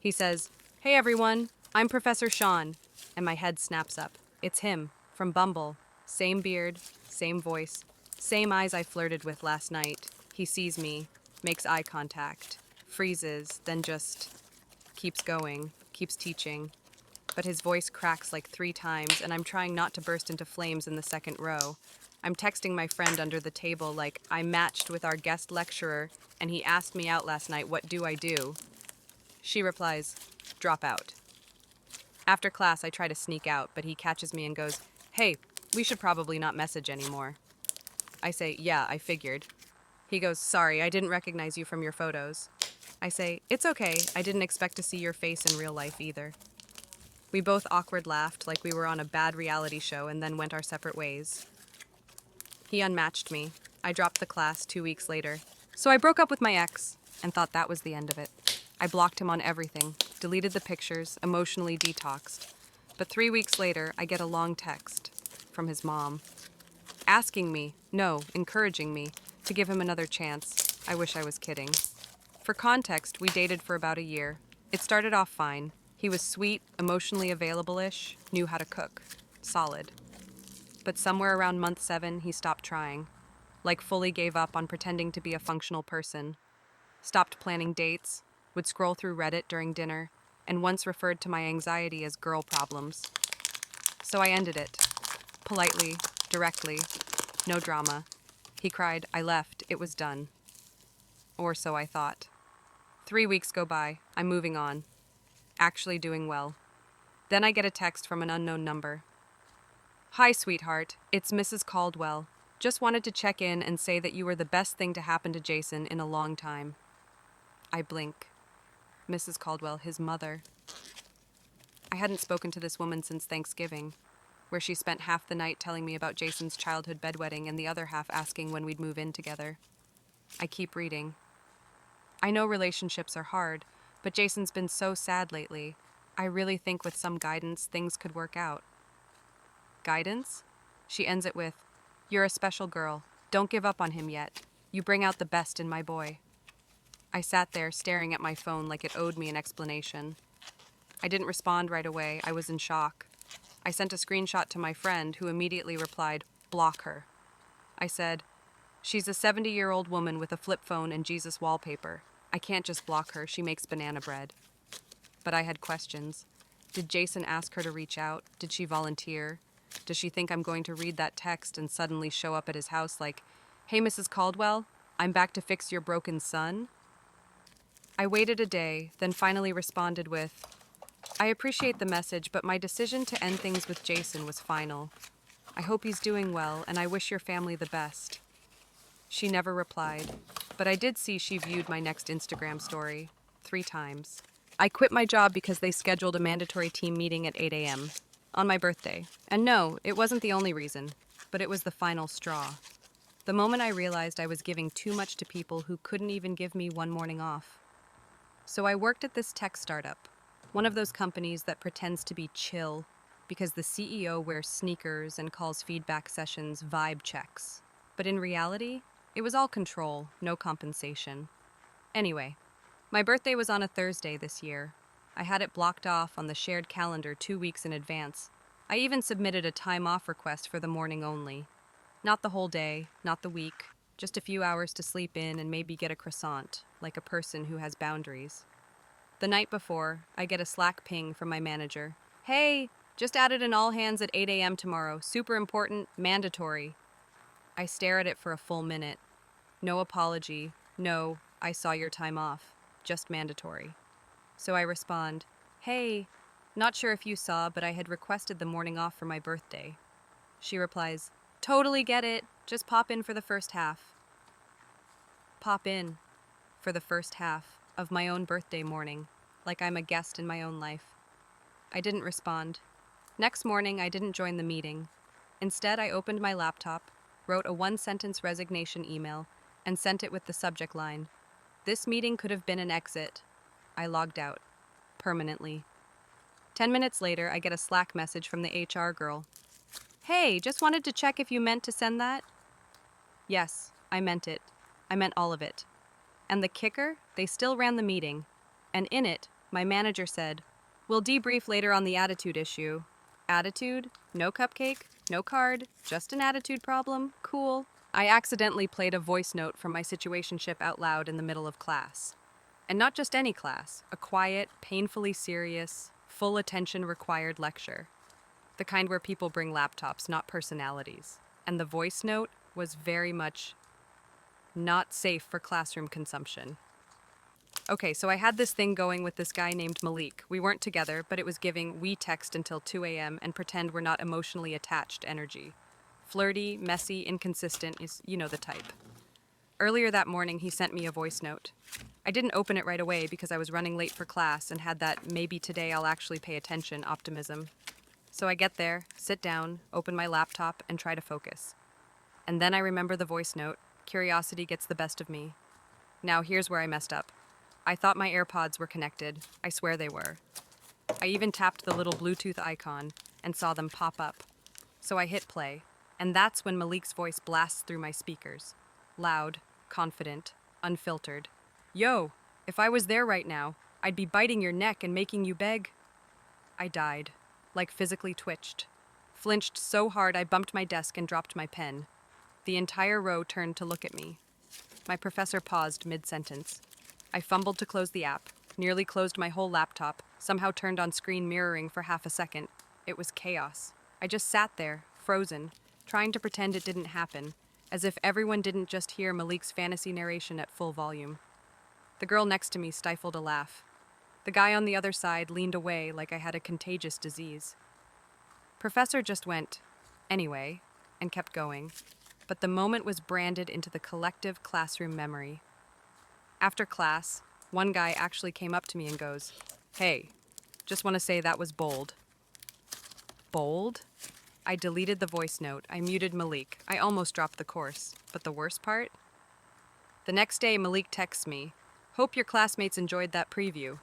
He says, hey everyone, I'm Professor Sean, and my head snaps up. It's him, from Bumble. Same beard, same voice, same eyes I flirted with last night. He sees me, makes eye contact, freezes, then just keeps going, keeps teaching. But his voice cracks like 3 times, and I'm trying not to burst into flames in the second row. I'm texting my friend under the table like, I matched with our guest lecturer, and he asked me out last night, what do I do? She replies, drop out. After class, I try to sneak out, but he catches me and goes, hey, we should probably not message anymore. I say, yeah, I figured. He goes, sorry, I didn't recognize you from your photos. I say, it's okay, I didn't expect to see your face in real life either. We both awkward laughed like we were on a bad reality show and then went our separate ways. He unmatched me. I dropped the class 2 weeks later. So I broke up with my ex and thought that was the end of it. I blocked him on everything, deleted the pictures, emotionally detoxed. But 3 weeks later, I get a long text from his mom, encouraging me to give him another chance. I wish I was kidding. For context, we dated for about a year. It started off fine. He was sweet, emotionally available-ish, knew how to cook. Solid. But somewhere around month 7, he stopped trying. like fully gave up on pretending to be a functional person, stopped planning dates, would scroll through Reddit during dinner, and once referred to my anxiety as girl problems. So I ended it. Politely, directly, no drama. He cried, I left, it was done. Or so I thought. 3 weeks go by, I'm moving on. Actually doing well. Then I get a text from an unknown number. Hi, sweetheart, it's Mrs. Caldwell. Just wanted to check in and say that you were the best thing to happen to Jason in a long time. I blink. Mrs. Caldwell, his mother. I hadn't spoken to this woman since Thanksgiving, where she spent half the night telling me about Jason's childhood bedwetting and the other half asking when we'd move in together. I keep reading. I know relationships are hard, but Jason's been so sad lately. I really think with some guidance, things could work out. Guidance? She ends it with, You're a special girl. Don't give up on him yet. You bring out the best in my boy. I sat there staring at my phone like it owed me an explanation. I didn't respond right away. I was in shock. I sent a screenshot to my friend, who immediately replied, Block her. I said, She's a 70-year-old woman with a flip phone and Jesus wallpaper. I can't just block her. She makes banana bread. But I had questions. Did Jason ask her to reach out? Did she volunteer? Does she think I'm going to read that text and suddenly show up at his house like, Hey, Mrs. Caldwell, I'm back to fix your broken son? I waited a day, then finally responded with, I appreciate the message, but my decision to end things with Jason was final. I hope he's doing well, and I wish your family the best. She never replied, but I did see she viewed my next Instagram story 3 times. I quit my job because they scheduled a mandatory team meeting at 8 a.m. on my birthday. And no, it wasn't the only reason, but it was the final straw. The moment I realized I was giving too much to people who couldn't even give me one morning off. So I worked at this tech startup, one of those companies that pretends to be chill because the CEO wears sneakers and calls feedback sessions vibe checks. But in reality, it was all control, no compensation. Anyway, my birthday was on a Thursday this year. I had it blocked off on the shared calendar 2 weeks in advance. I even submitted a time off request for the morning only. Not the whole day, not the week, just a few hours to sleep in and maybe get a croissant, like a person who has boundaries. The night before, I get a Slack ping from my manager. Hey, just added an all hands at 8 a.m. tomorrow. Super important, mandatory. I stare at it for a full minute. No apology. No, I saw your time off. Just mandatory. So I respond, Hey, not sure if you saw, but I had requested the morning off for my birthday. She replies, Totally get it. Just pop in for the first half. Pop in for the first half of my own birthday morning, like I'm a guest in my own life. I didn't respond. Next morning, I didn't join the meeting. Instead, I opened my laptop, wrote a 1-sentence resignation email, and sent it with the subject line, This meeting could have been an exit. I logged out. Permanently. 10 minutes later, I get a Slack message from the HR girl. Hey, just wanted to check if you meant to send that? Yes, I meant it. I meant all of it. And the kicker, they still ran the meeting. And in it, my manager said, We'll debrief later on the attitude issue. Attitude? No cupcake? No card? Just an attitude problem? Cool. I accidentally played a voice note from my situationship out loud in the middle of class. And not just any class, a quiet, painfully serious, full attention required lecture. The kind where people bring laptops, not personalities. And the voice note was very much not safe for classroom consumption. Okay, so I had this thing going with this guy named Malik. We weren't together, but it was giving we text until 2 a.m. and pretend we're not emotionally attached energy. Flirty, messy, inconsistent is, you know the type. Earlier that morning, he sent me a voice note. I didn't open it right away because I was running late for class and had that maybe today I'll actually pay attention optimism. So I get there, sit down, open my laptop, and try to focus. And then I remember the voice note. Curiosity gets the best of me. Now here's where I messed up. I thought my AirPods were connected. I swear they were. I even tapped the little Bluetooth icon and saw them pop up. So I hit play, and that's when Malik's voice blasts through my speakers. Loud, confident, unfiltered. Yo, if I was there right now, I'd be biting your neck and making you beg. I died, like physically twitched. Flinched so hard I bumped my desk and dropped my pen. The entire row turned to look at me. My professor paused mid-sentence. I fumbled to close the app, nearly closed my whole laptop, somehow turned on screen mirroring for half a second. It was chaos. I just sat there, frozen, trying to pretend it didn't happen, as if everyone didn't just hear Malik's fantasy narration at full volume. The girl next to me stifled a laugh. The guy on the other side leaned away like I had a contagious disease. Professor just went, "Anyway," and kept going, but the moment was branded into the collective classroom memory. After class, one guy actually came up to me and goes, "Hey, just want to say that was bold." Bold? I deleted the voice note. I muted Malik. I almost dropped the course. But the worst part? The next day, Malik texts me, "Hope your classmates enjoyed that preview."